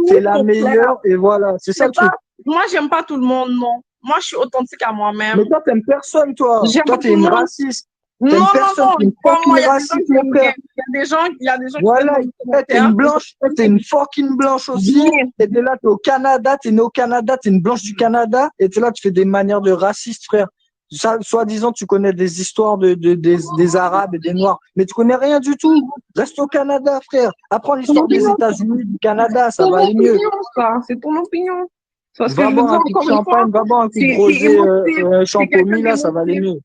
t'es la meilleure et voilà, c'est ça le truc. Moi, j'aime pas tout le monde, non. Moi, je suis authentique à moi-même. Mais toi, t'aimes personne, toi. J'aime Toi, pas t'es tout le une monde. raciste. Non, T'aimes non, personne, non, t'es une pas moi. fucking Il y a des gens raciste, qui mon m'aiment bien. frère. Il y a des gens qui Voilà, viennent dans les t'es commentaires. une blanche, t'es une fucking blanche aussi. Bien. Et t'es là, t'es au Canada, t'es né au Canada, t'es une blanche du Canada. Et t'es là, tu fais des manières de raciste, frère. Soi-disant, tu connais des histoires des Arabes et des Noirs. Mais tu connais rien du tout. Reste au Canada, frère. Apprends C'est ton l'histoire des opinion. États-Unis, du Canada, ça Ton va aller mieux. opinion, ça. C'est ton opinion. C'est parce que Va je veux boire dire un coup de encore une fois, champagne, va boire un coup de t'es rosé, émotif. T'es quelqu'un champomy, là, ça va aller d'émotif. mieux.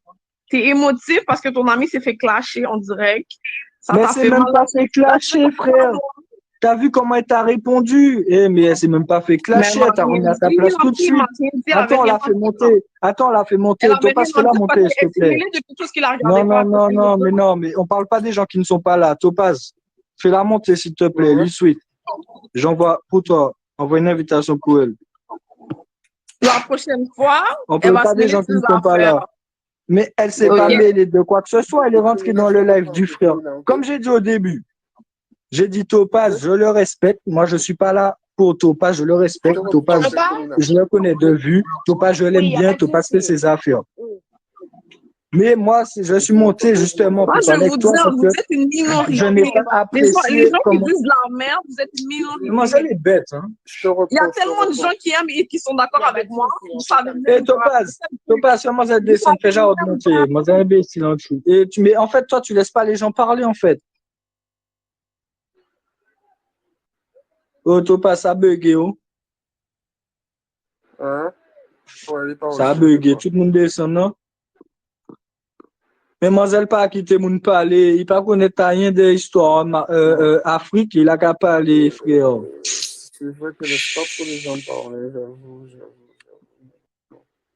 T'es émotif parce que ton ami s'est fait clasher en direct. Ça Mais t'a c'est fait mal même à pas fait clasher, frère. T'as vu comment elle t'a répondu? Eh, mais elle s'est même pas fait Mais elle clasher, m'a elle t'a rien remis à ta dit, place la tout de fille m'a suite. rien dit, elle avait Attends, on rien l'a à fait dire. monter. Attends, on l'a fait Elle monter. avait rien Topaz, à fais-la dire parce monter, s'il qu'elle te s'est plaît. mêlée de quelque chose qu'il a Non, regardé non, pas. non, non, mais non, mais on parle pas des gens qui ne sont pas là. Topaz, fais-la monter, s'il te plaît, lui suite. J'envoie pour toi. Envoie une invitation pour elle. La prochaine fois, On elle parle va pas se des mêler gens de qui ne ses sont pas affaires. là. Mais elle s'est pas Ok. mêlée de quoi que ce soit. Elle est rentrée dans le live du frère. Comme j'ai dit au début, j'ai dit Topaz, je le respecte. Moi, je suis pas là pour Topaz, je le respecte. Topaz, je le connais de vue. Topaz, je l'aime bien. Topaz fait ses affaires. Mais moi, je suis monté justement Moi, pour je vais parler vous avec toi dire, parce vous que êtes une je n'ai minorité. pas Les apprécié gens qui comment. disent la merde, vous êtes une Mademoiselle minorité. est bête, hein. Il y a tellement de gens qui aiment et qui sont d'accord avec moi. Vous savez Et même pas. Topaz, mademoiselle descend, fais genre de monter. Mademoiselle est imbécile en dessous. Mais en fait, toi, tu laisses pas les gens parler, en fait. Oh, Topaz, ça a bugué, oh. Hein? Ouais, Ça a bugué. Tout le monde descend, non? Mais mademoiselle pas quitté moun parler. Il pas connaître rien de l'histoire Afrique. Il a qu'à parler, frère. C'est vrai que laisse pas trop les gens parler, j'avoue.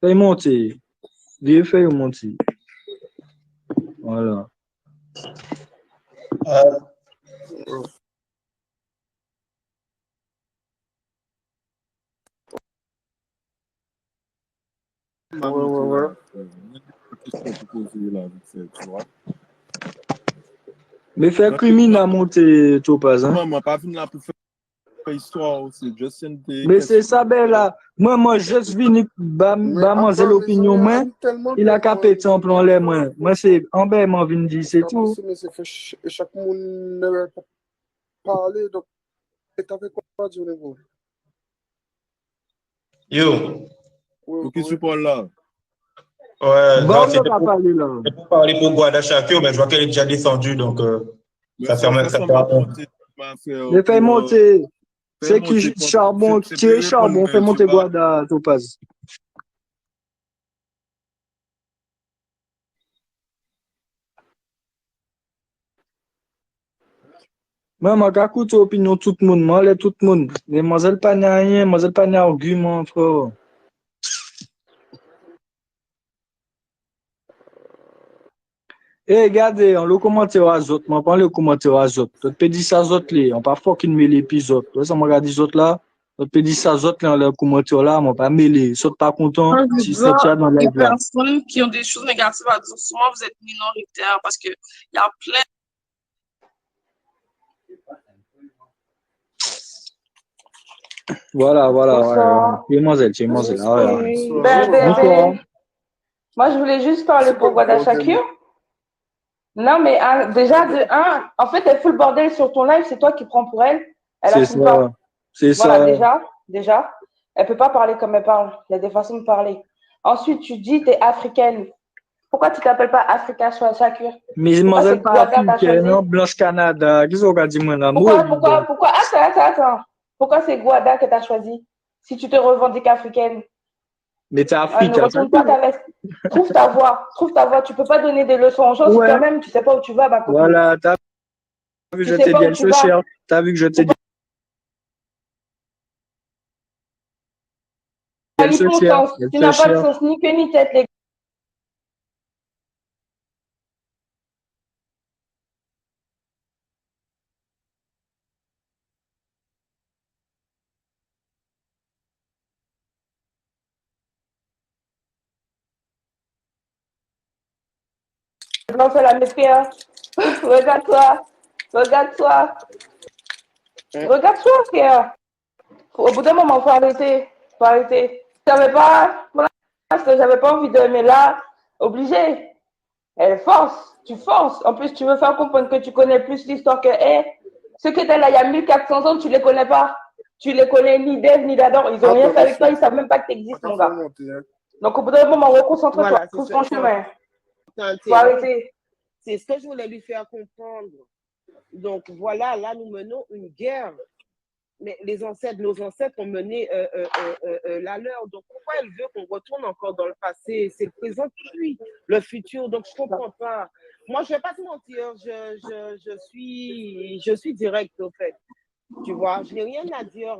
Fais monter. Viens, fais monter. Voilà. Ouais. Mais fais criminel monter, Topaz, hein? Moi, pas venu là pour faire histoire aussi. Just une Mais c'est ça, ben là. Moi, je suis venu, mademoiselle opinion, moi. Il a qu'à péter en plan les mains. Moi, c'est en bas, moi, venu dire, c'est tout. Mais c'est fait chaque monde ne pas parler, donc, et t'avais quoi dire au niveau? Yo, Pour qui support là? ouais, Bon, non, on va parler là. c'était pour parler pour Guada Shakio, mais je vois qu'elle est déjà descendue, donc ça ferme. Ça ferme. Mais fais monter. C'est qui charbon, tirer charbon, fais monter Guada, Topaz. Moi, je écoute l'opinion de tout le monde. Moi, tout le monde. Mais mademoiselle pas rien, mademoiselle pas argument, frère. Eh, regardez, on le commentaire aux autres, on prend le commentaire aux autres. Tu peux dire ça aux autres, on pas fucking mêler l'épisode. Ça, on regarde les autres là. Tu peux dire ça aux autres, dans le commentaire là, on pas mêler. Saute pas content, Moi, je si veux c'est dire, ça dans la les live là. personnes qui ont des choses négatives à dire, souvent vous êtes minoritaires parce qu'il y a plein. Voilà. Bonsoir. Mademoiselle. Bébé. Moi, je voulais juste parler pour Guada Shakir. Non, mais déjà, de un, en fait, elle fout le bordel sur ton live, c'est toi qui prends pour elle. Elle C'est assume pas. C'est Voilà, ça. déjà. Elle peut pas parler comme elle parle. Il y a des façons de parler. Ensuite, tu dis, tu es africaine. Pourquoi tu t'appelles pas Africa Shakir? Mais mademoiselle pas africaine, non, Blanche Canada. Qu'est-ce qu'on a dit, moi, là? Pourquoi? Attends. Pourquoi c'est Guada que tu as choisi? Si tu te revendiques africaine. Mais t'es Ne africaine. retourne pas ta veste. Trouve ta voix. Tu peux pas donner des leçons aux gens si toi-même tu sais pas où tu vas, ma copine. Voilà, t'as vu, je t'ai dit, elle se cherche. T'as vu que je t'ai dit. Elle se cherche. Tu n'as pas de sens ni queue ni tête, les gars. Non, c'est la méfiance. Regarde-toi, frère. Au bout d'un moment, faut arrêter. Faut arrêter. Je savais pas, voilà, parce que j'avais pas envie de, mais là, obligé. Elle force, tu forces. En plus, tu veux faire comprendre que tu connais plus l'histoire que elle. Ceux qui étaient là il y a 1400 ans, tu les connais pas. Tu les connais ni d'Ève ni d'Adam. Ils ont rien fait avec toi, ils savent même pas que tu existes, mon gars. Donc, au bout d'un moment, reconcentre-toi, Voilà, trouve ton chemin. c'est Faut arrêter. C'est ce que je voulais lui faire comprendre. Donc voilà, là nous menons une guerre. Mais nos ancêtres ont mené la leur. Donc pourquoi elle veut qu'on retourne encore dans le passé? C'est le présent puis le futur. Donc je comprends pas. Moi je vais pas te mentir, je suis directe au fait. Tu vois, je n'ai rien à dire,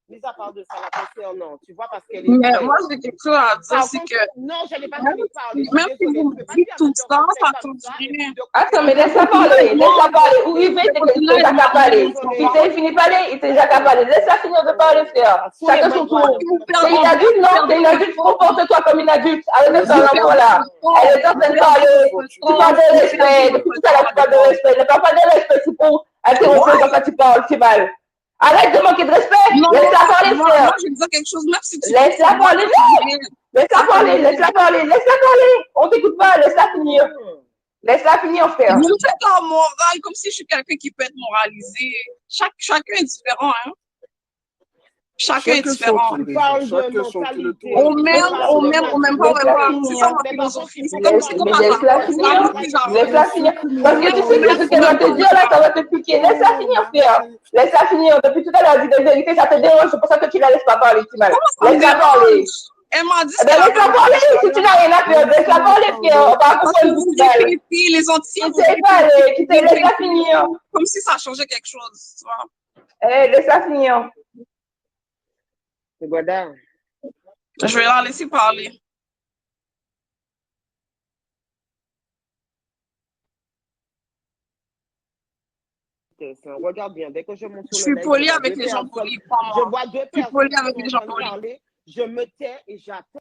mis à part de ça la concernant. Tu vois, parce qu'elle est Mais vraie. moi, j'ai quelque chose à dire, Par c'est contre, que non, je n'ai pas fini de parler. même si vous me dites tout ça, ça continue. Attends, mais laisse-la parler, laisse-la parler. Où il va, il t'a déjà qu'à parler. Il t'a fini de parler, il t'a déjà qu'à parler. Laisse-la finir de parler, frère. Chacun son tour. T'es une adulte, non? T'es une adulte, comporte-toi comme une adulte. Arrête de faire l'enfant là. Elle est en train de parler. Tu parles de respect. Depuis tout à l'heure, tu parles de respect. Ne parle pas de respect, c'est pour interrompre quand tu parles, c'est mal. Arrête de manquer de respect. Laisse-la parler, frère. Moi, je vais dire quelque chose, même si tu Laisse-la parler, laisse-la parler, laisse-la parler, laisse-la parler. On t'écoute pas, laisse-la finir. Laisse-la finir, frère. Vous me faites en morale comme si je suis quelqu'un qui peut être moralisé. Chacun est différent, hein. Chacun est différent. On parle de mentalité. On m'aime pas, c'est ça ma philosophie. C'est comme Laisse-la finir. Laisse-la finir. Parce que tu sais que ce qu'elle va te dire là, ça va te piquer. Laisse-la finir, frère. Laisse-la finir. Depuis tout à l'heure, elle dit des vérités, ça te dérange. C'est pour ça que tu la laisses pas parler, Timal. Laisse-la parler. Elle m'a dit laisse-la parler. Si tu n'as rien à faire, laisse-la parler, frère. On va comprendre vous répétez les entiers. Laisse-la finir. Comme si ça changeait quelque chose, tu vois. Laisse-la finir. Voilà. Je vais la laisser parler. Regarde bien, dès que je monte sur je suis polie avec les gens polis, pas moi. Je vois deux personnes polie avec les gens polis. Parler, je me tais et j'attends.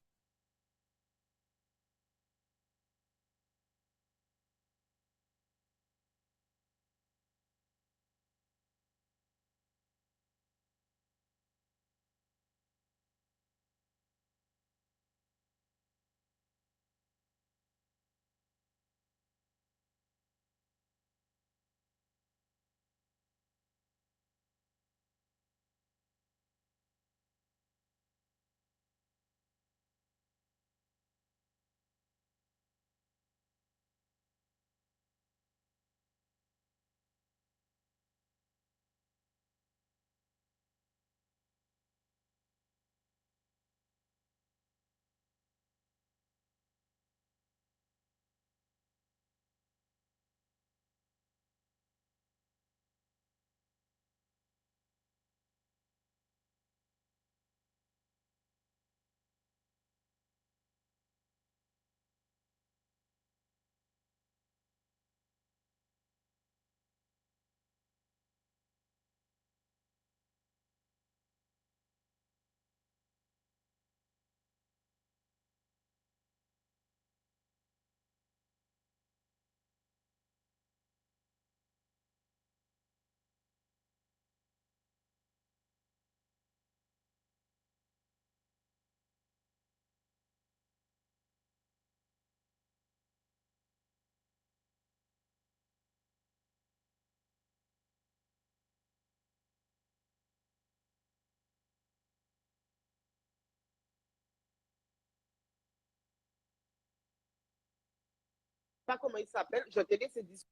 Pas comment il s'appelle, je te laisse discuter.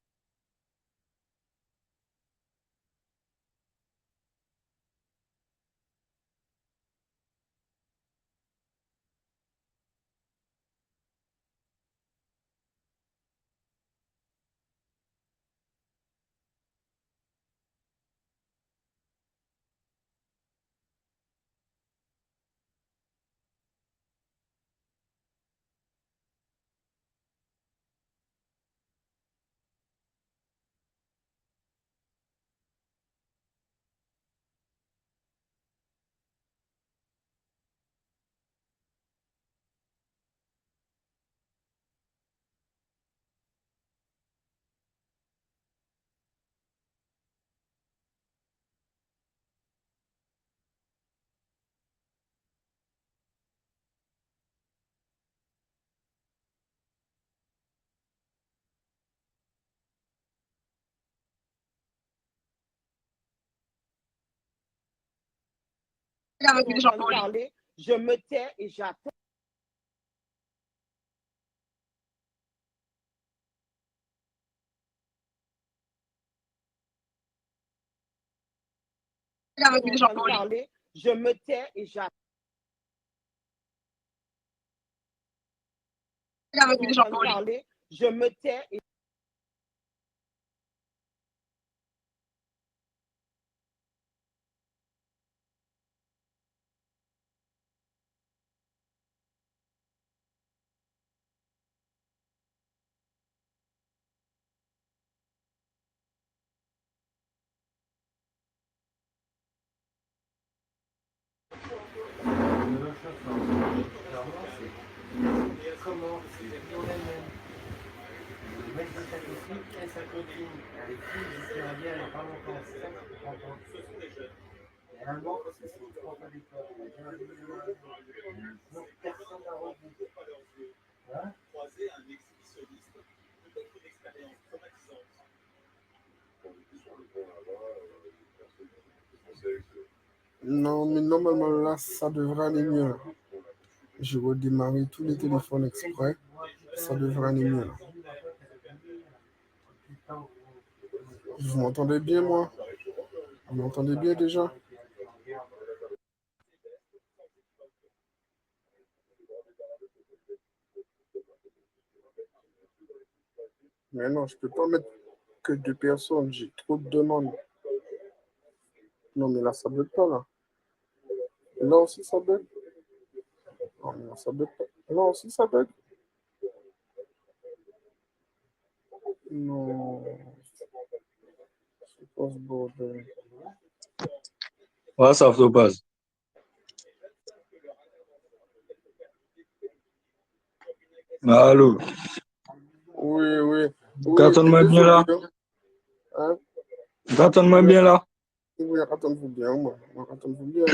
Avec Quand des on gens va me polis. parler, je me tais et j'attends. Avec Quand des on gens va me polis. parler, je me tais et j'attends. Avec Quand des on gens va me polis. parler, je me tais et Non, mais normalement, là, ça devrait aller mieux. Je redémarrer tous les téléphones exprès. Ça devrait aller mieux. Vous m'entendez bien, moi? Vous m'entendez bien déjà? Mais non, je peux pas mettre que 2 personnes. J'ai trop de demandes. Non, mais là, ça bug pas, là. Là aussi, ça bug. Non, mais là, ça bug pas. Là aussi, ça bug. Non. C'est pas ce bordel. Ouais, ça fait base. Allô, Oui, oui. Oui, entends-moi bien désolé. là? Hein? Entends-moi Oui, bien là? oui, attendez-vous bien, moi. Attendez-vous bien.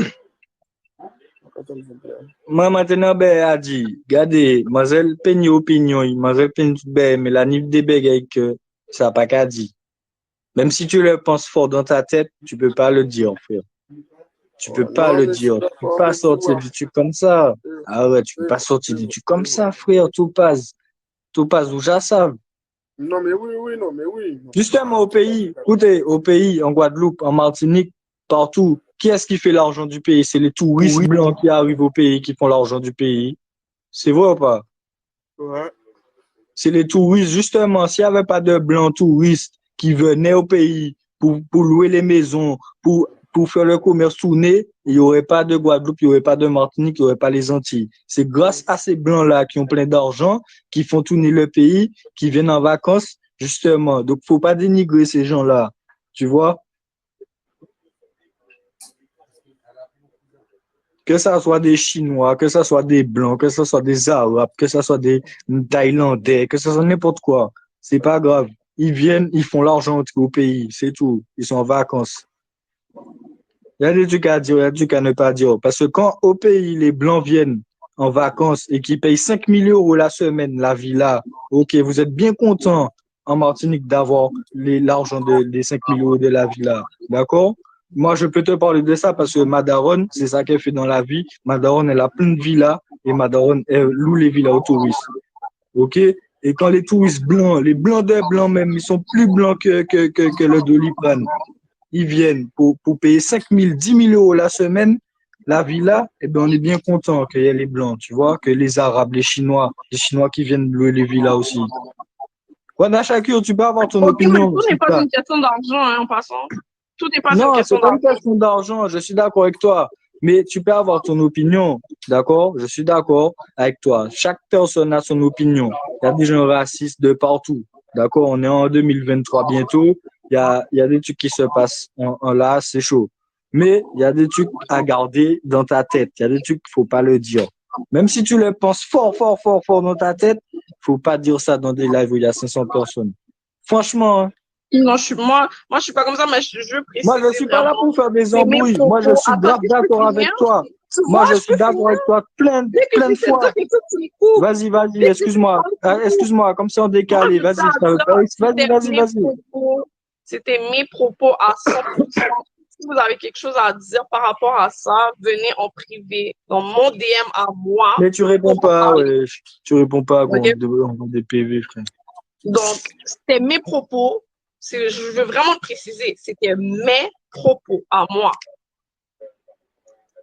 Attendez-vous bien. Moi, maintenant, ben, a dit, regardez, mademoiselle Peigny opinion, mademoiselle Peigny, ben, mais la nive des bégayes que ça n'a pas qu'à dire. Même si tu le penses fort dans ta tête, tu peux pas le dire, frère. Tu peux Ouais, pas non, le mais je suis dire. Tu peux d'accord pas avec vous. sortir du truc comme ça. Ah ouais, tu peux pas sortir du truc comme ça, frère. Tout passe où já savent. Non, mais oui, oui, non, mais oui. Justement, au pays, écoutez, au pays, en Guadeloupe, en Martinique, partout, qui est-ce qui fait l'argent du pays? C'est les touristes Oui. blancs qui arrivent au pays qui font l'argent du pays. C'est vrai ou pas? Ouais. C'est les touristes, justement. S'il n'y avait pas de blancs touristes qui venaient au pays pour louer les maisons, pour faire le commerce tourner, il n'y aurait pas de Guadeloupe, il n'y aurait pas de Martinique, il n'y aurait pas les Antilles. C'est grâce à ces blancs-là qui ont plein d'argent, qui font tourner le pays, qui viennent en vacances, justement. Donc, faut pas dénigrer ces gens-là. Tu vois? Que ça soit des Chinois, que ça soit des Blancs, que ça soit des Arabes, que ça soit des Thaïlandais, que ça soit n'importe quoi. C'est pas grave. Ils viennent, ils font l'argent au pays, c'est tout. Ils sont en vacances. Il y a des trucs à dire, il y a des trucs à ne pas dire. Parce que quand au pays, les Blancs viennent en vacances et qu'ils payent 5 000 € la semaine, la villa, ok, vous êtes bien content en Martinique d'avoir l'argent des 5 000 € de la villa. D'accord? Moi, je peux te parler de ça parce que Madaron, c'est ça qu'elle fait dans la vie. Madaron, elle a plein de villas et Madaron, elle loue les villas aux touristes. OK? Et quand les touristes blancs, les blancs des blancs même, ils sont plus blancs que le Doliprane, ils viennent pour payer 5 000, 10 000 € la semaine, la villa, eh ben, on est bien content qu'il y ait les blancs, tu vois, que les Arabes, les Chinois qui viennent louer les villas aussi. Wanda Shakir, tu peux avoir ton Ok, mais opinion tout sur n'est pas ça. une question d'argent, hein, en passant. Tout n'est pas une Non, question c'est pas une d'argent. question d'argent, je suis d'accord avec toi. Mais tu peux avoir ton opinion, d'accord? Je suis d'accord avec toi. Chaque personne a son opinion. Il y a des gens racistes de partout, d'accord? On est en 2023 bientôt. Il y a des trucs qui se passent là, c'est chaud. Mais il y a des trucs à garder dans ta tête. Il y a des trucs qu'il faut pas le dire. Même si tu le penses fort, fort, fort, fort dans ta tête, faut pas dire ça dans des lives où il y a 500 personnes. Franchement, hein. Non, moi, je suis pas comme ça, mais je veux Moi, je préciser suis pas là vraiment. pour faire des C'est mes embrouilles. Moi, je propos. suis Attends, grave est-ce que je peux d'accord avec finir? toi. Tu Moi, vois, je je suis peux d'accord finir. avec toi Dès que plein de j'essaie de fois. dire quelque chose, tu me coupes. Vas-y, vas-y, Dès que tu excuse-moi. parles beaucoup, Excuse-moi, comme c'est en moi, décalé. je Vas-y, t'adore. vas-y, vas-y, vas-y. C'était mes propos à 100%. si vous avez quelque chose à dire par rapport à ça, venez en privé, dans mon DM à moi, Mais tu réponds pour en pas, parler. ouais. Tu réponds pas quand OK? on envoie des PV, frère. Donc, c'était mes propos. Je veux vraiment le préciser. C'était mes propos à moi.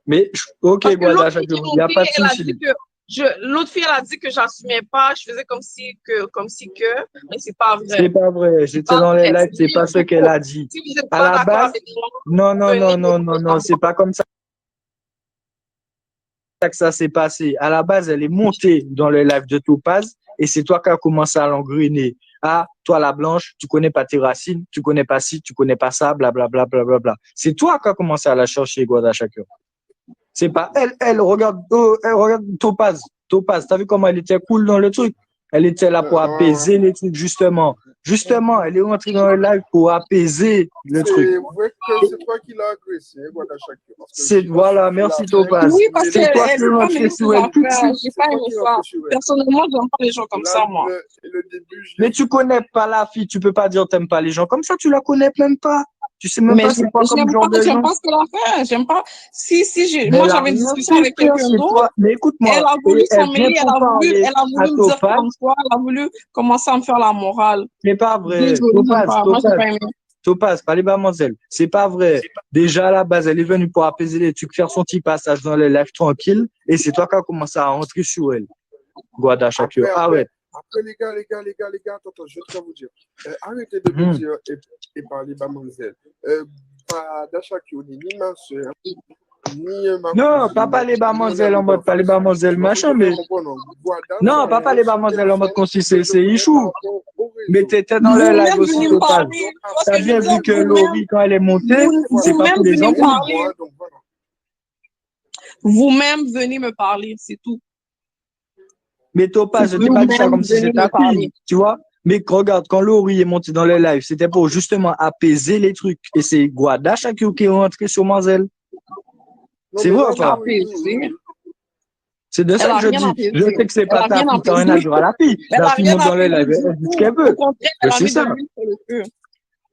Mais, ok, Parce que Guada, l'autre fille qui est il n'y a montée, pas de elle a dit souci. que l'autre fille, elle a dit que j'assumais pas, je faisais comme si que, mais c'est pas C'est vrai. pas vrai. C'est J'étais pas dans les vrai. lives, C'est c'est mes pas ce qu'elle propos. a dit. Si vous n'êtes À pas la d'accord base, avec moi, non, non, venez non, non, non, me non, c'est pas comme ça que ça s'est passé. À la base, elle est montée dans le live de Topaz et c'est toi qui as commencé à l'engrainer. Ah, toi la blanche, tu connais pas tes racines, tu connais pas ci, tu connais pas ça, blablabla, blablabla. C'est toi qui as commencé à la chercher, Guada Shakur. C'est pas elle, elle regarde Topaz. Topaz, t'as vu comment elle était cool dans le truc? Elle était là pour apaiser les trucs, justement. Justement, elle est rentrée dans le live pour apaiser le truc. C'est vrai que c'est toi qui l'as agressé, Guada Shakur. Parce que C'est, j'ai voilà, suivi la merci fin, Topaz. Oui, parce mais C'est qu'elle toi elle qui es s'est pas rentré mêlée sur ses elle tout de affaires. suite. J'ai c'est pas toi aimé qui l'as ça. fait sur elle. Personnellement, j'aime pas les gens comme ça, moi. Le début, je l'ai Mais tu connais pas la fille, tu peux pas dire t'aimes pas les gens comme ça, tu la connais même pas. Tu sais même Mais pas c'est quoi comme genre de j'aime gens. pas ce qu'elle a fait. J'aime pas. Mais Moi, elle a j'avais une rien discussion fait, avec frère, quelqu'un c'est d'autre. toi. Mais écoute-moi, Elle a voulu et elle s'en vient mêler. pour parler Elle a à voulu me dire Topaz. comme toi. Elle a voulu commencer à me faire la morale. C'est pas vrai. Désolée, j'aime pas. Moi, j'ai pas aimé. Topaz, pas les mademoiselles. C'est pas vrai. Déjà, à la base, elle est venue pour apaiser les trucs, faire son petit passage dans les lives tranquille. Et c'est toi qui as commencé à rentrer sur elle. Guada Shakur. Arrête. Après, les gars, attends, je vais vous dire. Arrêtez de me dire et parler mademoiselle. Guada Shakur, ni ma soeur, ni ma Non, cousine, pas parler ni mon mademoiselle ami en mode, pas les d'enfance. mademoiselles, Tu vois, machin, je mais. fais comprendre. Guada, Non, c'est pas une parler mademoiselle en mode personne conscience, que je c'est connais Ichou. par rapport au Mais réseau. t'étais dans le live Vous-même aussi, venez me Topaz. parler. Tu vois ce T'as que je veux bien dire? vu que Laurie, quand elle est montée, c'est pas Vous-même pour les venez me enfants. parler. Donc voilà. Vous-même venez me parler. C'est tout. Mais Topaz, je t'ai pas dit ça Vous-même comme si venez c'était ta me parler. fille, tu vois. Mais regarde, quand Laurie est montée dans le live, c'était pour justement apaiser les trucs. Et c'est Guada Shakur qui est rentré sur Manzel. Non, C'est mais vrai là, ou pas? Apaiser. C'est de Elle ça a que je rien dis. Je apaisé. sais que c'est Elle pas a ta rien fille, t'as rien à apaisé. dire à la fille. Elle La a fille rien monte dans le apaisé live, du elle dit ce tout. qu'elle Au veut. contraire, Mais elle a c'est mis de ça. l'huile sur le feu.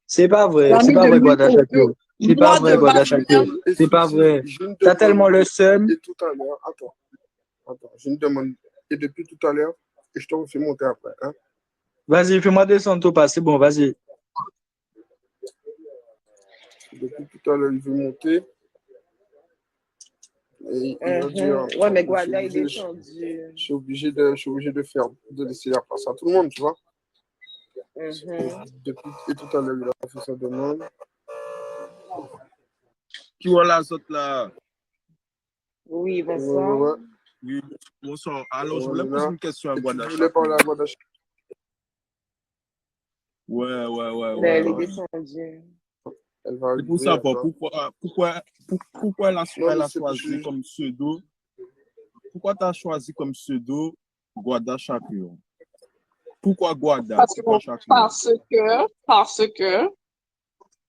C'est pas Elle vrai. a C'est mis pas de vrai, l'huile Guada sur le Shakur. feu. C'est pas Moi, vrai, de Guada base, Shakur. même, C'est pas vrai. J'ai une T'as demande. tellement le seum. Et tout à l'heure, attends, j'ai une demande. Et depuis tout à l'heure, et je te refais monter après. Hein? Vas-y, fais-moi descendre, Topaz. C'est bon, vas-y. Depuis tout à l'heure, il veut monter. Et il va dire. Ouais, mais je Guada est suis obligé- descendu. Je suis obligé de laisser la place à tout le monde, tu vois. Et tout à l'heure, il a fait sa demande. Qui voilà, ça là? Oui, Vincent. Ouais. Oui, bonsoir. Alors, je On voulais est poser là. une question à Et tu Guada voulais parler Shakur. à Guada Shakur. Mais elle est descendue. Elle va C'est pour arriver. savoir Attends. pourquoi Non, elle mais a c'est choisi comme pseudo. Pourquoi tu as choisi comme pseudo Guada Shakur? Pourquoi Guada? Pourquoi Shakur? Parce que,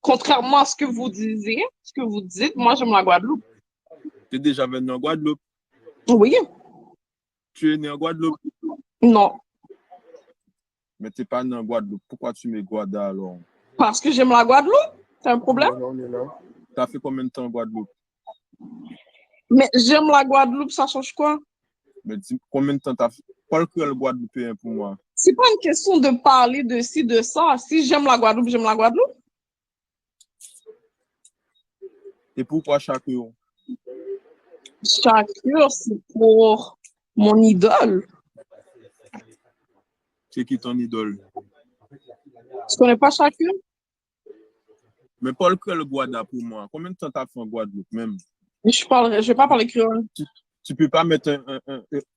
contrairement à ce que vous disiez, ce que vous dites, moi, j'aime la Guadeloupe. Tu es déjà venu en Guadeloupe? Oui. Tu es né en Guadeloupe? Non. Mais tu n'es pas né en Guadeloupe. Pourquoi tu mets Guada alors? Parce que j'aime la Guadeloupe. C'est un problème? On est là. Tu as fait combien de temps en Guadeloupe? Mais j'aime la Guadeloupe, ça change quoi? Mais dis, combien de temps tu as fait? Parle que le Guadeloupéen pour moi. C'est pas une question de parler de ci, de ça. Si j'aime la Guadeloupe, j'aime la Guadeloupe. Et pourquoi Shakur? Shakur, c'est pour mon idole. C'est qui ton idole? Tu connais pas Shakur? Mais parle que le Guada pour moi. Combien de temps tu as fait en Guadeloupe même? Je vais pas parler créole. Tu peux pas mettre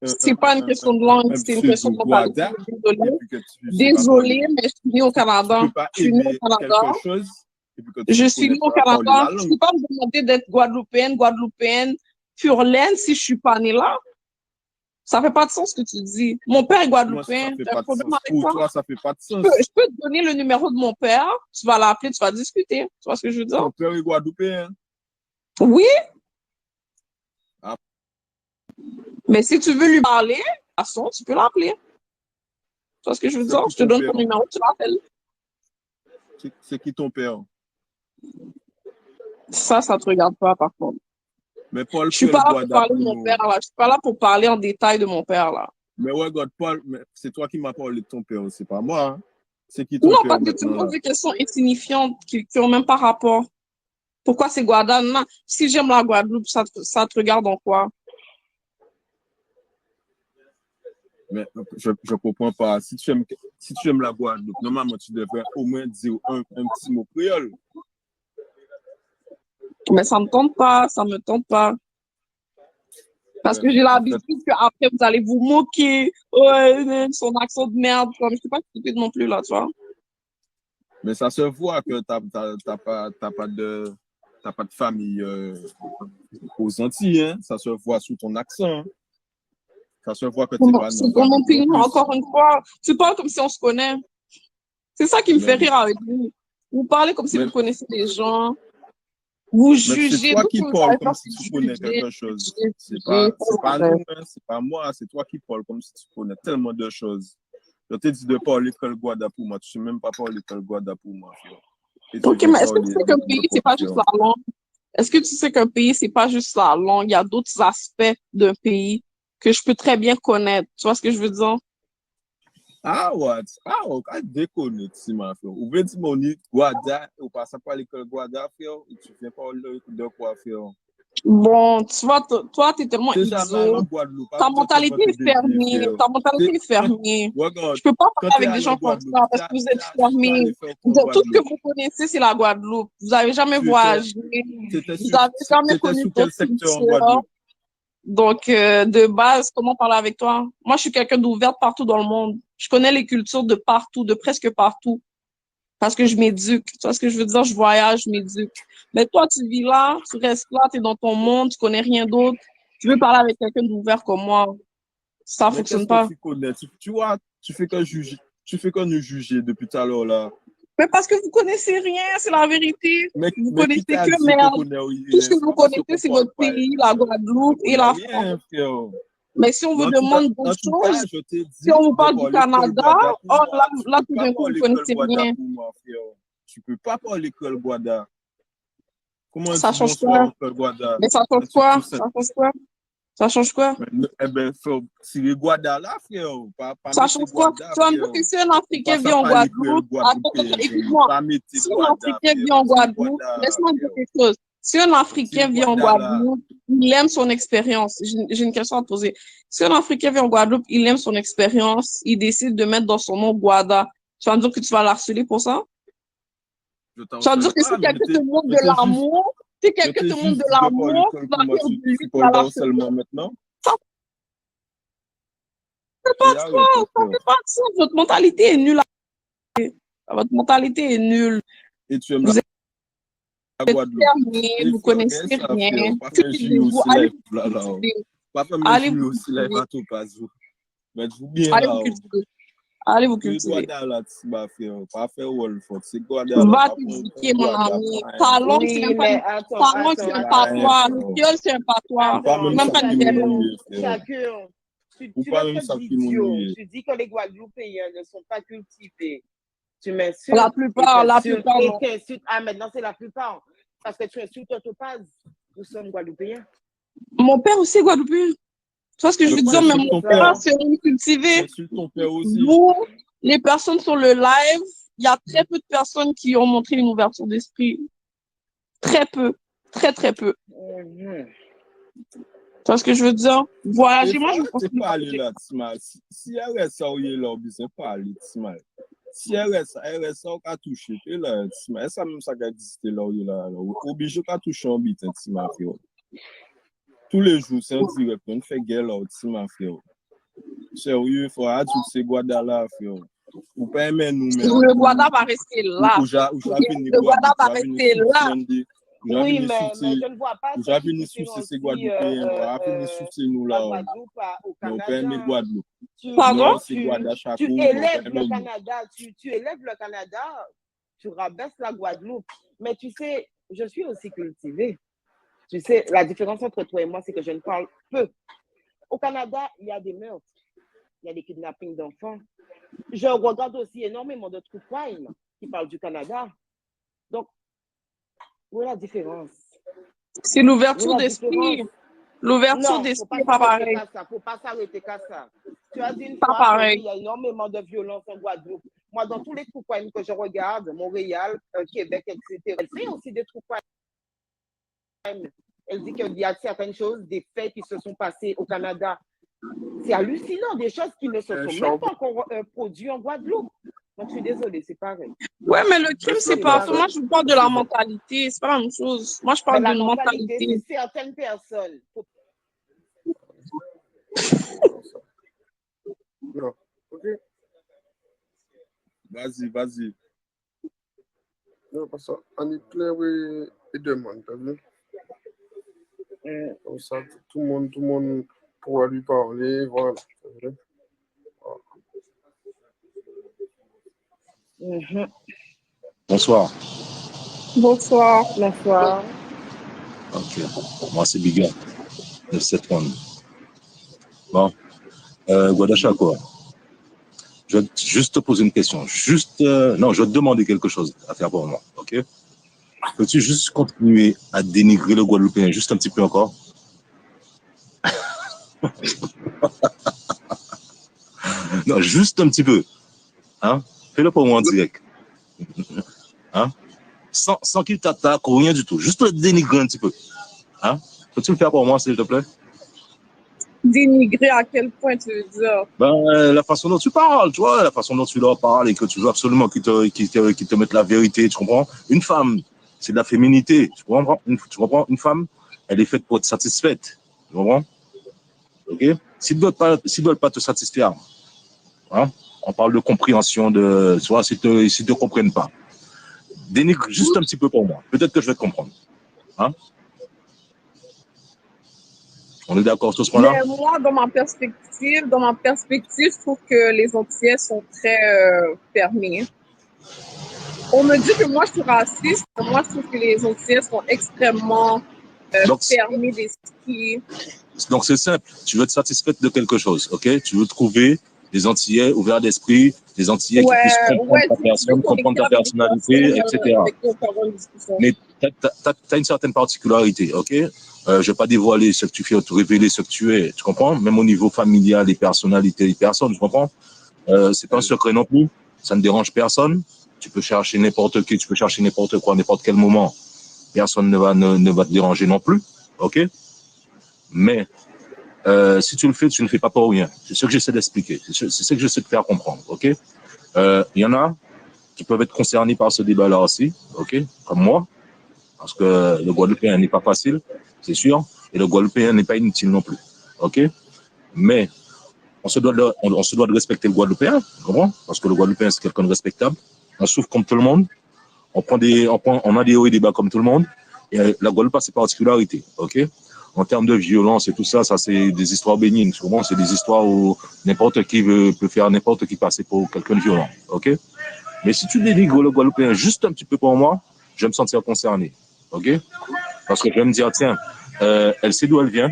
C'est pas une question de langue, un c'est une question pseudo de mentalité. Guada et Désolée. puis que tu sais pas Désolée, parler. mais je suis née au Canada. Tu peux pas Je suis née au aimer Canada. quelque chose et puis que tu Je ne suis connais née au pas parler Canada. la Tu langue. peux pas me demander d'être guadeloupéenne, pure laine si je suis pas née là. Ça fait pas de sens ce que tu dis. Mon père est Moi, ça guadeloupéen. fait T'as pas un de problème sens. avec Pour ça? toi, ça fait pas de sens. Je peux te donner le numéro de mon père. Tu vas l'appeler, tu vas discuter. Tu vois ce que je veux dire? Ton père est guadeloupéen. Oui. Ah. Mais si tu veux lui parler, de toute façon, tu peux l'appeler. Tu vois ce que je veux C'est dire? qui Je te ton donne père? ton numéro, tu l'appelles. C'est qui ton père? Ça te regarde pas, par contre. Mais Paul, Je suis pas là pour parler de mon père, là. Je suis pas là pour parler en détail de mon père, là. Mais ouais, God, Paul, c'est toi qui m'as parlé de ton père, c'est pas moi. Hein? C'est qui ton Non, père parce que tu me maintenant, poses là? des questions insignifiantes qui ont même pas rapport. Pourquoi c'est Guadeloupe? Non, si j'aime la Guadeloupe, ça te regarde en quoi? Mais je comprends pas. Si tu aimes la Guadeloupe, normalement, tu devrais au moins dire un petit mot créole. Mais ça me tente pas, ça me tente pas. Parce que j'ai l'habitude qu'après, vous allez vous moquer. Ouais, son accent de merde. Comme, je ne suis pas stupide non plus, là, tu vois. Mais ça se voit que t'as pas de famille aux Antilles, hein? Ça se voit sous ton accent. Hein? Ça se voit que tu n'es pas C'est ton opinion, encore une fois. Tu parles comme si on se connaît. C'est ça qui me fait rire avec vous. Vous parlez comme si vous connaissez les gens. Vous jugez. C'est toi qui parles comme si tu connais quelque chose. C'est pas nous, hein? C'est pas moi. C'est toi qui parles comme si tu connais tellement de choses. Je t'ai dit de parler l'école Guada pour moi. Tu ne sais même pas parler l'école Guada pour moi. Ok, mais est-ce que tu sais qu'un pays, c'est pas juste la langue? Est-ce que tu sais qu'un pays, c'est pas juste la langue? Il y a d'autres aspects d'un pays que je peux très bien connaître. Tu vois ce que je veux dire? Ah, ouais. Ah, ouais. Ah, déconne, si ma frère. Ou bien, tu m'as dit Guada, ou passe par l'école Guada, frère, et tu viens parler de quoi, frère? Bon, tu vois, toi, t'es tellement idiot. Ta mentalité est fermée. Ta mentalité est fermée. Je peux pas parler avec des gens comme ça parce que vous êtes fermés. Tout ce que vous connaissez, c'est la Guadeloupe. Vous n'avez jamais voyagé. Vous n'avez jamais connu d'autres cultures. Donc, de base, comment parler avec toi? Moi, je suis quelqu'un d'ouvert partout dans le monde. Je connais les cultures de partout, de presque partout. Parce que je m'éduque. Tu vois ce que je veux dire? Je voyage, je m'éduque. Mais toi, tu vis là, tu restes là, tu es dans ton monde, tu connais rien d'autre. Tu veux parler avec quelqu'un d'ouvert comme moi. Ça ne fonctionne pas. Tu connais? Tu vois, tu fais que nous juger depuis tout à l'heure là. Mais parce que vous connaissez rien, c'est la vérité. Vous connaissez que merde. Tout ce que vous connaissez, c'est votre pays, la Guadeloupe et la France. Mais si on vous demande d'autres choses, si on vous parle du Canada, là, tout d'un coup, vous connaissez rien. Tu peux pas parler l'école Guada. Comment ça change quoi? Mais ça change quoi? Ça change quoi? Ça change quoi? Eh bien, c'est les Guada là, frère. Ça change quoi? Tu vas me dire que si un Africain vit en Guadeloupe, écoute-moi, si un Africain vit en Guadeloupe, laisse-moi dire quelque chose. Si un Africain vit en Guadeloupe, il aime son expérience. J'ai une question à te poser. Si un Africain vit en Guadeloupe, il aime son expérience, il décide de mettre dans son nom Guada, tu vas me dire que tu vas l'harceler pour ça? Tu vas me dire que si quelqu'un te montre de l'amour, si quelqu'un te montre de l'amour, tu vas faire de lui, tu vas l'harceler. Ça fait pas de ça, ça fait pas de ça. Votre mentalité est nulle. Votre mentalité est nulle. Et tu aimes vous êtes Guadeloupe. Fermé, vous connaissez rien. Allez vous cultiver. Allez vous cultiver. Va t'éduquer, mon ami. Ta langue, c'est un patois. Le viol, c'est un patois. Même pas de Chacun. Tu dis que les Guadeloupéens ne sont pas cultivés. Tu m'insultes. La plupart. Ah, maintenant, c'est la plupart. Parce que tu insultes Topaz. Nous sommes Guadeloupéens. Mon père aussi est Guadeloupéen. Tu vois ce que je veux dire? Mais mon père, c'est un cultivé. Vous, les personnes sur le live, il y a très peu de personnes qui ont montré une ouverture d'esprit. Très peu. Très, très peu. Tu vois ce que je veux dire? Voyager, moi, je me pense pas aller là, Timal. Si elle reste ça, il est là, c'est pas aller, Timal. Si elle reste ça, on va toucher. Et là, Timal, ça même ça qui existe là, il est là. Obligé de toucher un bit, Timal, frère. Tous les jours, c'est un direct, on fait guerre là, Timal, frère. Sérieux, il faut ajouter ces Guada là, frère. Ou pas aimer nous-mêmes. Le Guada va rester là. Le Guada va rester là. Oui, mais je ne vois pas. J'avais une souci, c'est Guadeloupéen. J'avais une souci, nous là. Au Canada. Pardon? Tu élèves le Canada. Tu élèves le Canada. Tu rabaisses la Guadeloupe. Mais tu sais, je suis aussi cultivée. Tu sais, la différence entre toi et moi, c'est que je ne parle peu. Au Canada, il y a des meurtres. Il y a des kidnappings d'enfants. Je regarde aussi énormément de true crime qui parlent du Canada. Donc, Où est la différence? C'est l'ouverture d'esprit. L'ouverture Non, d'esprit n'est pas pareil. Faut pas s'arrêter qu'à ça. Tu as dit une Pas fois pareil. qu'il y a énormément de violence en Guadeloupe. Moi, dans tous les true crime que je regarde, Montréal, Québec, etc., elle fait aussi des true crime. Elle dit qu'il y a certaines choses, des faits qui se sont passés au Canada. C'est hallucinant, des choses qui ne se sont même pas encore produites en Guadeloupe. Donc, je suis désolée, c'est pareil. Ouais, mais le crime, c'est pas. Moi, je parle de la mentalité. C'est pas la même chose. Moi, je parle d'une mentalité. C'est certaines personnes. Non. OK. Vas-y. Non, parce qu'on est plein et demande, t'as vu? Comme ça, tout le monde pourra lui parler, voilà. Bonsoir. Bonsoir. Bonsoir. Ok. Moi, c'est Biga. 971. Bon. Guadachako. Je vais juste te poser une question. Non, je vais te demander quelque chose à faire pour moi. Ok? Peux-tu juste continuer à dénigrer le Guadeloupéen juste un petit peu encore? Non, juste un petit peu. Hein? Fais-le pour moi en direct. Hein? Sans qu'il t'attaque ou rien du tout. Juste le dénigrer un petit peu. Hein? Peux-tu le faire pour moi, s'il te plaît? Dénigrer à quel point tu veux dire? La façon dont tu parles, tu vois, la façon dont tu leur parles et que tu veux absolument qu'ils te mettent la vérité, tu comprends? Une femme, c'est de la féminité, tu comprends? Tu comprends? Une femme, elle est faite pour être satisfaite, tu comprends? Ok? S'ils ne veulent pas te satisfaire, hein? On parle de compréhension, tu vois, s'ils te comprennent pas. Dénigre juste un petit peu pour moi. Peut-être que je vais te comprendre. Hein? On est d'accord sur ce point-là? Mais moi, dans ma perspective, je trouve que les Antillais sont très fermés. On me dit que moi, je suis raciste. Moi, je trouve que les Antillais sont extrêmement fermés d'esprit. Donc, c'est simple. Tu veux être satisfaite de quelque chose, ok? Tu veux trouver des Antillais ouverts d'esprit, des Antillais qui puissent comprendre ta personne, comprendre ta personnalité, etc. Mais tu as une certaine particularité, ok? Je ne vais pas dévoiler ce que tu fais, te révéler ce que tu es, tu comprends? Même au niveau familial, les personnalités, les personnes, tu comprends? C'est pas un secret non plus. Ça ne dérange personne. Tu peux chercher n'importe qui, tu peux chercher n'importe quoi, n'importe quel moment. Personne ne va te déranger non plus, ok? Mais si tu le fais, tu ne le fais pas pour rien. C'est ce que j'essaie d'expliquer. C'est ce que j'essaie de faire comprendre, ok? Il y en a qui peuvent être concernés par ce débat-là aussi, ok? Comme moi, parce que le Guadeloupéen n'est pas facile, c'est sûr, et le Guadeloupéen n'est pas inutile non plus, ok? Mais on se doit de respecter le Guadeloupéen, comprends? Parce que le Guadeloupéen, c'est quelqu'un de respectable. On souffre comme tout le monde. On a des hauts et des bas comme tout le monde. Et la Guadeloupe a ses particularités, ok? En termes de violence et tout ça, c'est des histoires bénignes. Souvent, c'est des histoires où n'importe qui peut faire n'importe qui passer pour quelqu'un de violent, ok? Mais si tu dénigres le Guadeloupéen juste un petit peu pour moi, je vais me sentir concerné, ok? Parce que je vais me dire, tiens, elle sait d'où elle vient,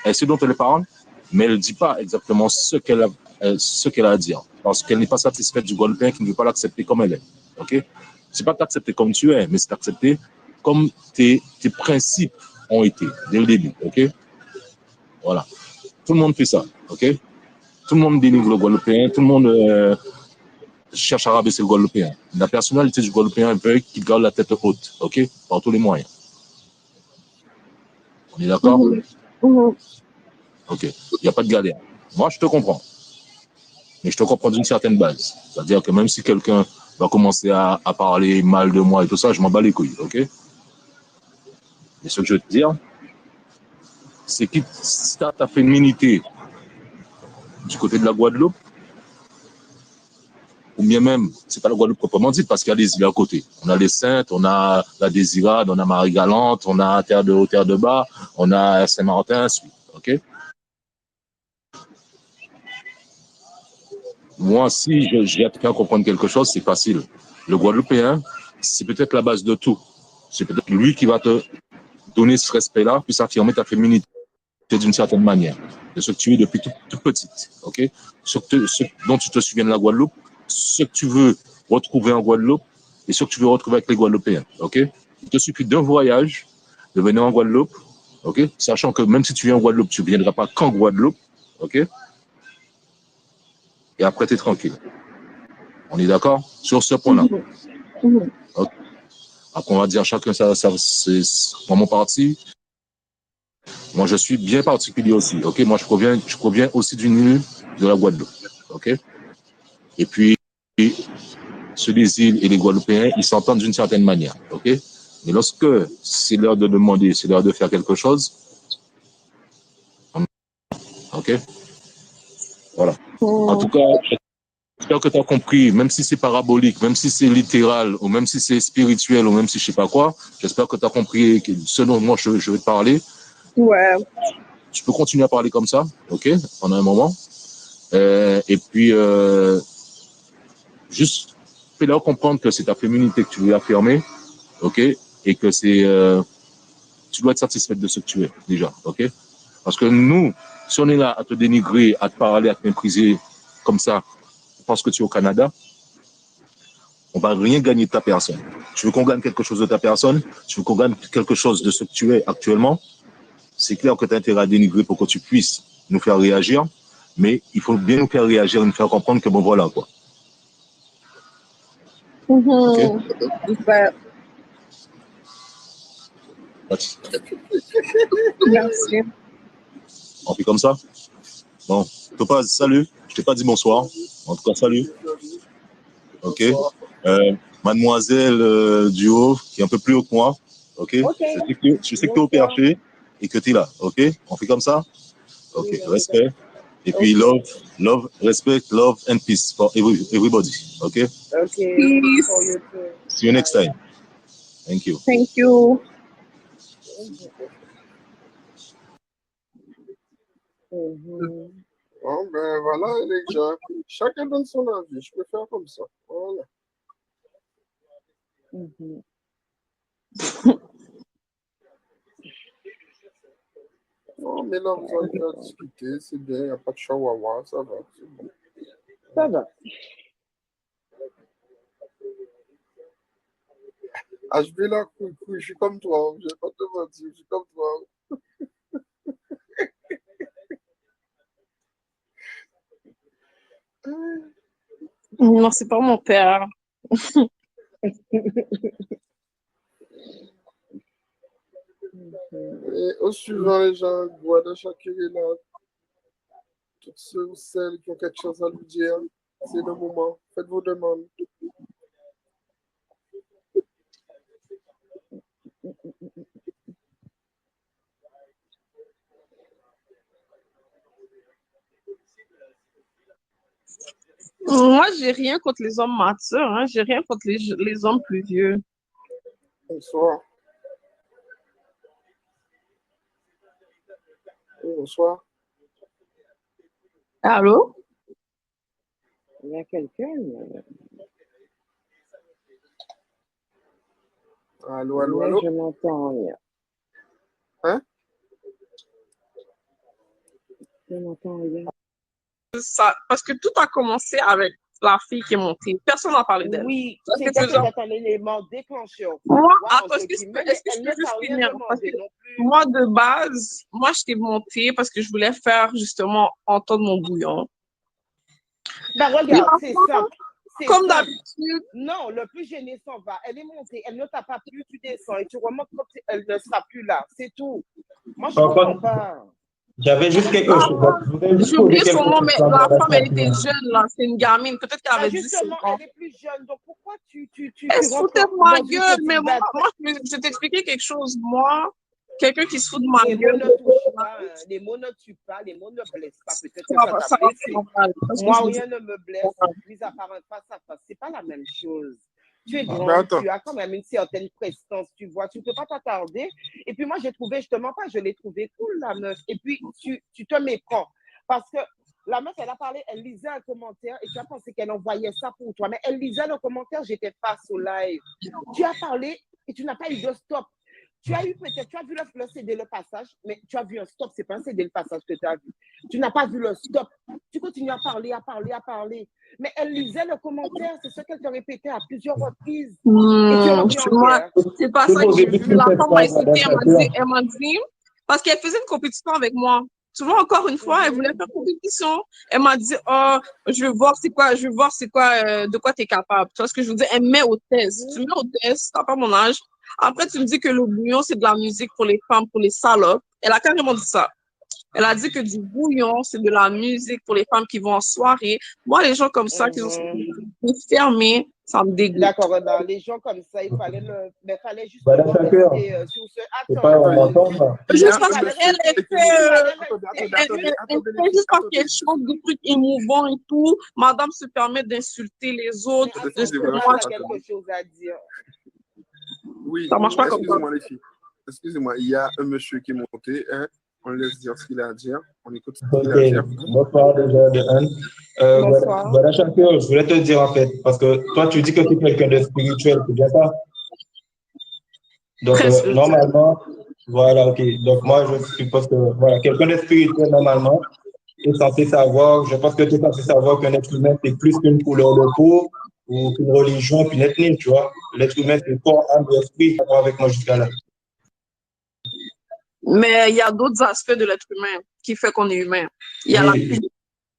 elle sait dont elle parle, mais elle ne dit pas exactement ce qu'elle a à dire. Parce qu'elle n'est pas satisfaite du Guadeloupéen qui ne veut pas l'accepter comme elle est, ok? C'est pas t'accepter comme tu es, mais c'est t'accepter comme tes principes ont été dès le début, ok? Voilà. Tout le monde fait ça, ok? Tout le monde dénigre le Guadeloupéen, tout le monde cherche à rabaisser le Guadeloupéen. La personnalité du Guadeloupéen veut qu'il garde la tête haute, ok? Par tous les moyens. On est d'accord? Ok. Il n'y a pas de galère. Moi, je te comprends. Mais je te comprends d'une certaine base. C'est-à-dire que même si quelqu'un va commencer à parler mal de moi et tout ça, je m'en bats les couilles, ok? Mais ce que je veux te dire, c'est que si tu as ta féminité du côté de la Guadeloupe, ou bien même, c'est pas la Guadeloupe proprement dit, parce qu'il y a des îles à côté. On a les Saintes, on a la Désirade, on a Marie-Galante, on a Terre de Haut, Terre de Bas, on a Saint-Martin, ok? Moi, si j'ai à comprendre quelque chose, c'est facile. Le Guadeloupéen, c'est peut-être la base de tout. C'est peut-être lui qui va te donner ce respect-là, puis affirmer ta féminité d'une certaine manière, de ce que tu es depuis toute petite, ok? Ce dont tu te souviens de la Guadeloupe, ce que tu veux retrouver en Guadeloupe et ce que tu veux retrouver avec les Guadeloupéens, ok? il te suffit d'un voyage de venir en Guadeloupe, ok? Sachant que même si tu viens en Guadeloupe, tu ne viendras pas qu'en Guadeloupe, ok? Et après, tu es tranquille. On est d'accord sur ce point-là? Okay. Après, on va dire chacun ça c'est pour mon parti. Moi, je suis bien particulier aussi, ok? Moi, je proviens aussi d'une île de la Guadeloupe, ok? Et puis, ceux des îles et les Guadeloupéens, ils s'entendent d'une certaine manière, ok? Mais lorsque c'est l'heure de demander, c'est l'heure de faire quelque chose, ok? Voilà. En tout cas, j'espère que tu as compris, même si c'est parabolique, même si c'est littéral, ou même si c'est spirituel, ou même si je sais pas quoi, j'espère que tu as compris ce dont moi je vais te parler. Ouais. Tu peux continuer à parler comme ça, ok? Pendant un moment. Et puis, juste fais-leur comprendre que c'est ta féminité que tu veux affirmer, ok? Et que tu dois être satisfaite de ce que tu es, déjà, ok? Parce que nous, si on est là à te dénigrer, à te parler, à te mépriser comme ça, parce que tu es au Canada, on va rien gagner de ta personne. Tu veux qu'on gagne quelque chose de ta personne, tu veux qu'on gagne quelque chose de ce que tu es actuellement, c'est clair que tu as intérêt à dénigrer pour que tu puisses nous faire réagir, mais il faut bien nous faire réagir et nous faire comprendre que bon, voilà, quoi. Okay. Merci. On fait comme ça? Bon, Topaz, salut. Je t'ai pas dit bonsoir. En tout cas, salut. Ok. Mademoiselle Duo, qui est un peu plus haut que moi. Ok. Je sais que tu es au perché et que tu es là. Ok. On fait comme ça? Ok. Respect. Et puis love, respect, love and peace for everybody. Ok. Peace. See you next time. Thank you. Thank you. Bon, ben voilà, les gens. Chacun donne son avis. Je peux faire comme ça. Voilà. Non, mais là, vous arrivez à discuter, c'est bien, il n'y a pas de chihuahua, ça va, c'est bon. Ça va. Ah, je vais là, coucou, je suis comme toi, je vais pas te mentir, je suis comme toi. Non, c'est pas mon père. Et au suivant, les gens, Guada Shakir est là. Tous ceux ou celles qui ont quelque chose à lui dire, c'est le moment. Faites vos demandes. Moi, j'ai rien contre les hommes matures, hein. J'ai rien contre les hommes plus vieux. Bonsoir. Bonsoir. Allô? Il y a quelqu'un. Allô, allô, allô? Je n'entends rien. Hein? Je n'entends rien. Parce que tout a commencé avec la fille qui est montée. Personne n'a parlé d'elle. Oui, c'est peut-être un élément déclencheur. Moi, est-ce que je peux juste finir? Parce que moi, de base, moi, je t'ai montée parce que je voulais faire justement entendre mon bouillon. Ben regarde, c'est simple. Comme d'habitude. Non, le plus gêné s'en va. Elle est montée, elle ne t'a pas plu, tu descends et tu remontes comme si elle ne sera plus là. C'est tout. Moi, je ne comprends pas. J'avais juste quelque chose. J'ai oublié son nom, mais la femme, elle était jeune, là. C'est une gamine. Peut-être qu'elle avait 17 ans. Justement, elle est plus jeune. Donc, pourquoi tu elle se foutait de ma gueule, mais moi, je t'expliquer quelque chose. Moi, quelqu'un qui se fout de ma gueule. Les mots ne tuent pas, les mots ne blessent pas. Peut-être que ça t'a blessé. Moi, rien ne me blesse, mis à part un face à face. C'est pas la même chose. Tu es grande, tu as quand même une certaine prestance, tu vois, tu ne peux pas t'attarder. Et puis moi, j'ai trouvé, je te mens pas, je l'ai trouvé cool, la meuf. Et puis, tu te méprends. Parce que la meuf, elle a parlé, elle lisait un commentaire et tu as pensé qu'elle envoyait ça pour toi. Mais elle lisait le commentaire, j'étais face au live. Tu as parlé et tu n'as pas eu de stop. Tu as vu le CD, le passage, mais tu as vu un stop, c'est pas un CD, le passage que tu as vu. Tu n'as pas vu le stop. Tu continues à parler. Mais elle lisait le commentaire, c'est ce qu'elle te répétait à plusieurs reprises. Et tu moi, c'est pas ça que j'ai vu. La femme m'a expliqué, elle m'a dit, parce qu'elle faisait une compétition avec moi. Tu vois, encore une fois, elle voulait faire compétition. Elle m'a dit, oh, je veux voir de quoi tu es capable. Tu vois ce que je veux dire? Elle met au test. Tu mets au test, t'as pas mon âge. Après, tu me dis que le bouillon, c'est de la musique pour les femmes, pour les salopes. Elle a carrément dit ça. Elle a dit que du bouillon, c'est de la musique pour les femmes qui vont en soirée. Moi, les gens comme ça, qui sont fermés, ça me dégoûte. D'accord, les gens comme ça, il fallait juste sur ce juste parce qu'elle juste parce qu'elle chante des trucs émouvants et tout, madame se permet d'insulter les autres. Moi, j'ai quelque chose à dire. Oui, ça marche pas comme ça. Excusez-moi les filles. Excusez-moi, il y a un monsieur qui est monté, hein. On laisse dire ce qu'il a à dire. On écoute ce qu'il a à dire. Bonsoir déjà de Anne. Voilà, Shakur, je voulais te dire en fait, parce que toi tu dis que tu es quelqu'un de spirituel, c'est bien ça? Donc normalement, voilà, ok. Donc moi je suppose que voilà, quelqu'un de spirituel normalement est censé savoir, je pense que tu es censé savoir qu'un être humain c'est plus qu'une couleur de peau ou qu'une religion, qu'une ethnie, tu vois. L'être humain c'est corps, âme et esprit, d'accord avec moi jusqu'à là. Mais il y a d'autres aspects de l'être humain qui fait qu'on est humain. Il y a il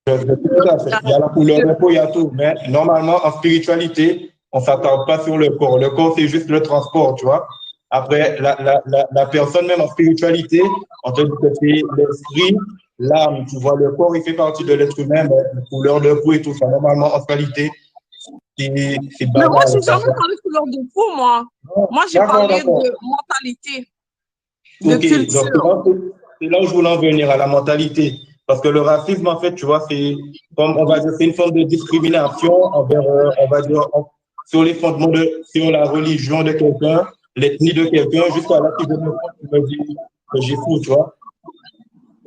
y a la couleur de peau, il y a tout. Mais normalement, en spiritualité, on ne s'attarde pas sur le corps. Le corps, c'est juste le transport, tu vois. Après, la personne, même en spiritualité, on te dit que c'est l'esprit, l'âme, tu vois. Le corps, il fait partie de l'être humain, mais la couleur de peau et tout ça. Normalement, en spiritualité, c'est banal. Mais moi, je n'ai jamais parlé de couleur de peau, moi. Moi, j'ai parlé de mentalité. Ok, donc c'est là où je voulais en venir, à la mentalité. Parce que le racisme, en fait, tu vois, c'est comme on va dire, c'est une forme de discrimination envers, on va dire, sur les fondements sur la religion de quelqu'un, l'ethnie de quelqu'un, jusqu'à là, tu me dis que j'ai fou, tu vois.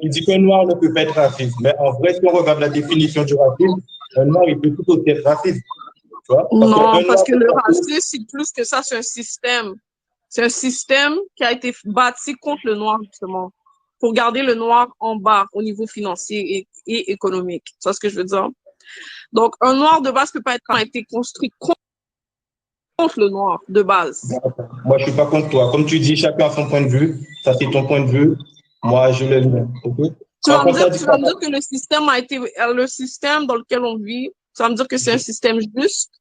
Il dit qu'un noir ne peut pas être raciste. Mais en vrai, si on regarde la définition du racisme, un noir, il peut tout aussi être raciste. Tu vois? Parce que le racisme, c'est plus que ça, c'est un système. C'est un système qui a été bâti contre le noir, justement, pour garder le noir en bas au niveau financier et économique. Tu vois ce que je veux dire? Donc, un noir de base ne peut pas être été construit contre le noir de base. Moi, je ne suis pas contre toi. Comme tu dis, chacun a son point de vue. Ça, c'est ton point de vue. Moi, je le mets. Okay? Tu vas me dire que le système dans lequel on vit, tu vas me dire que c'est un système juste?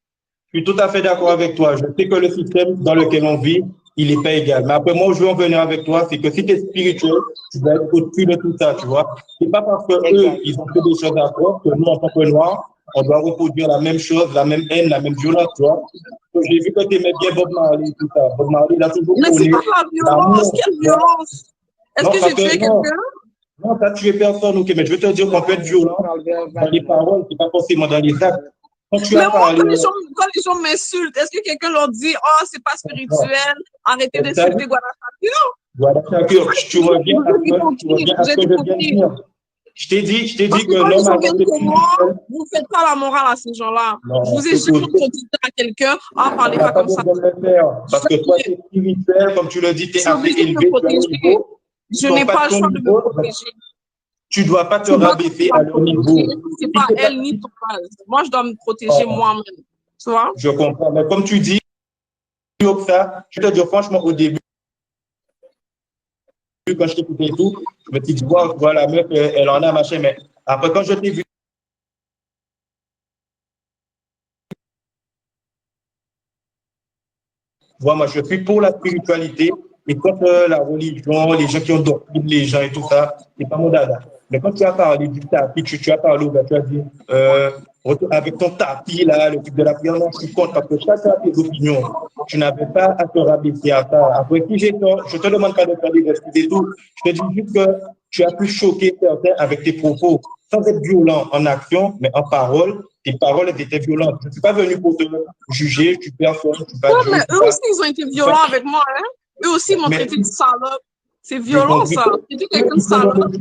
Je suis tout à fait d'accord avec toi. Je sais que le système dans lequel on vit, il n'est pas égal. Mais après, moi, je veux en venir avec toi, c'est que si tu es spirituel, tu dois être au-dessus de tout ça, tu vois. C'est pas parce que eux, ils ont fait des choses d'accord que nous, en tant que noirs, on doit reproduire la même chose, la même haine, la même violence, tu vois. J'ai vu que tu aimais bien Bob Marley, tout ça. Bob Marley, il a toujours mais c'est pas la violence, quelle violence? Est-ce que j'ai tué quelqu'un? Non, tu as tué personne, ok, mais je veux te dire qu'on peut être violent dans les paroles, c'est pas forcément dans les actes. Mais moi, quand les gens m'insultent, est-ce que quelqu'un leur dit « Oh, c'est pas spirituel, arrêtez d'insulter Guadachakur ». Tu reviens à ce que je viens de dire. Je t'ai dit que normalement, vous ne faites pas la morale à ces gens-là. Je vous ai jamais entendu à quelqu'un « Ah, parlez pas comme ça ». Parce que toi, tu es spirituel, comme tu le dis, tu es assez élevé. Je n'ai pas le choix de me protéger. Tu ne dois pas te rabaisser à leur niveau. Ce n'est pas elle ni ton base. Moi, je dois me protéger moi-même. Tu vois? Je comprends. Mais comme tu dis, ça, je te dis franchement, au début, quand je t'écoutais et tout, je me suis dit, voilà, la meuf, elle en a, machin. Mais après, quand je t'ai vu, moi, je suis pour la spiritualité et contre la religion, les gens qui ont doctrine les gens et tout ça, c'est pas mon dada. Mais quand tu as parlé du tapis, tu as parlé, tu as dit, avec ton tapis, là, le truc de la prière, non, je suis contre, parce que chacun a tes opinions. Tu n'avais pas à te rabaisser à ça. Après, si j'ai tort, je te demande pas de faire des excuses et tout. Je te dis juste que tu as pu choquer certains avec tes propos, sans être violent en action, mais en parole. Tes paroles étaient violentes. Je ne suis pas venu pour te juger, tu personne, tu pas mais eux aussi, ils ont été violents avec moi, hein. Eux aussi m'ont traité de salope. C'est violent, ça. C'est quelqu'un de salope.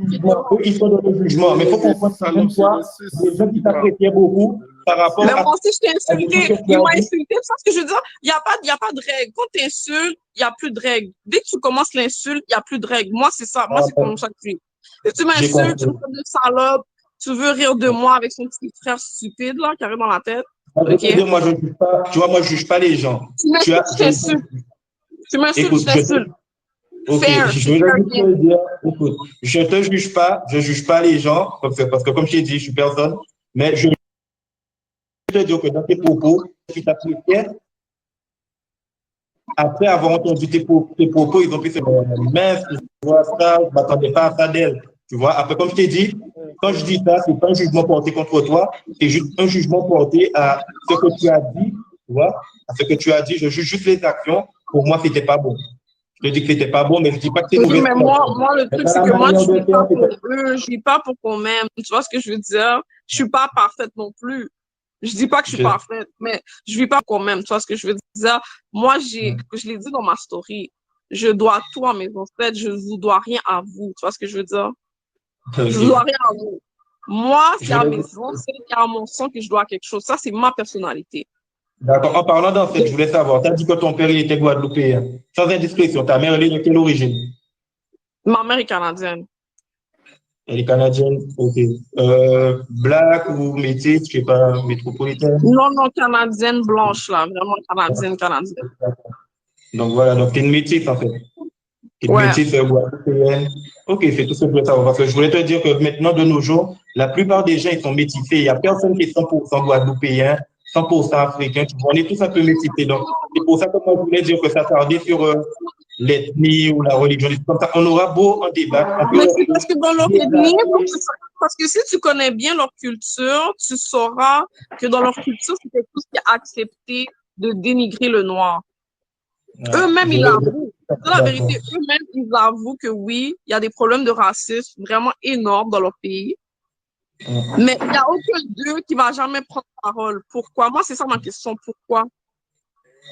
Ils sont dans le jugement. Mais il faut comprendre que même toi, les gens qui t'appréciaient beaucoup par rapport mais moi aussi, je t'ai à des choses insulté. que tu Il as m'a dit. insulté. C'est ce que je veux dire. Il n'y a pas de règle. Quand tu insultes, il n'y a plus de règle. Dès que tu commences l'insulte, il n'y a plus de règle. Moi, c'est ça. Moi, Ah, c'est comme ça que je suis. Et tu j'ai m'insultes, tu me compris. fais de salope, tu veux rire de moi avec son petit frère stupide, là, qui arrive dans la tête. Moi, je OK? veux dire, moi, je ne juge pas, tu vois, moi, je ne juge pas les gens. Tu m'insultes, je t'insulte. Tu m'insultes, Écoute, je t'insulte. ok, Fair, je c'est veux fair juste game. te dire, écoute, je juge pas les gens, parce que comme je t'ai dit, je suis personne, mais je veux te dire que dans tes propos, tu t'appliquais, après avoir entendu tes propos, ils ont pu se dire, mince, je vois ça, je ne m'attendais pas à ça d'elle. Tu vois, après, comme je t'ai dit, quand je dis ça, ce n'est pas un jugement porté contre toi, c'est juste un jugement porté à ce que tu as dit, tu vois, à ce que tu as dit, je juge juste les actions. Pour moi, ce n'était pas bon. Je te dis que c'était pas bon, mais je ne dis pas que c'est Oui, mauvais. mais moi, le truc, c'est que moi, je ne vis pas pour eux, je ne vis pas pour qu'on m'aime. Tu vois ce que je veux dire? Je ne suis pas parfaite non plus. Je dis pas que je suis parfaite, mais je vis pas quand même. Tu vois ce que je veux dire? Moi, je l'ai dit dans ma story. Je dois tout à mes ancêtres. Je ne vous dois rien à vous. Tu vois ce que je veux dire? Okay. Je ne dois rien à vous. Moi, c'est à mes ancêtres et à mon sang que je dois quelque chose. Ça, c'est ma personnalité. D'accord. En parlant d'ancêtres, je voulais savoir, tu as dit que ton père, il était guadeloupéen. Sans indiscrétion, ta mère, elle est de quelle origine? Ma mère est canadienne. Elle est canadienne, ok. Black ou métisse, je ne sais pas, métropolitaine? Non, non, canadienne blanche, là. Vraiment canadienne. Donc voilà, donc tu es une métisse en fait. Tu es une métisse guadeloupéenne. Ok, c'est tout ce que je voulais savoir. Parce que je voulais te dire que maintenant, de nos jours, la plupart des gens, ils sont métissés. Il n'y a personne qui est 100% guadeloupéen, 100% africain. On est tous un peu métissés. Donc, c'est pour ça que moi, je voulais dire que ça tardait sur l'ethnie ou la religion. Comme ça, on aura beau en débattre. Mais c'est parce que dans leur ethnie, parce que si tu connais bien leur culture, tu sauras que dans leur culture, c'est quelque chose qui est accepté de dénigrer le noir. Eux-mêmes, ils l'avouent. Dans la vérité, eux-mêmes, ils avouent que oui, il y a des problèmes de racisme vraiment énormes dans leur pays. Mais il n'y a aucun d'eux qui ne va jamais prendre parole. Pourquoi? Moi, c'est ça ma question. Pourquoi?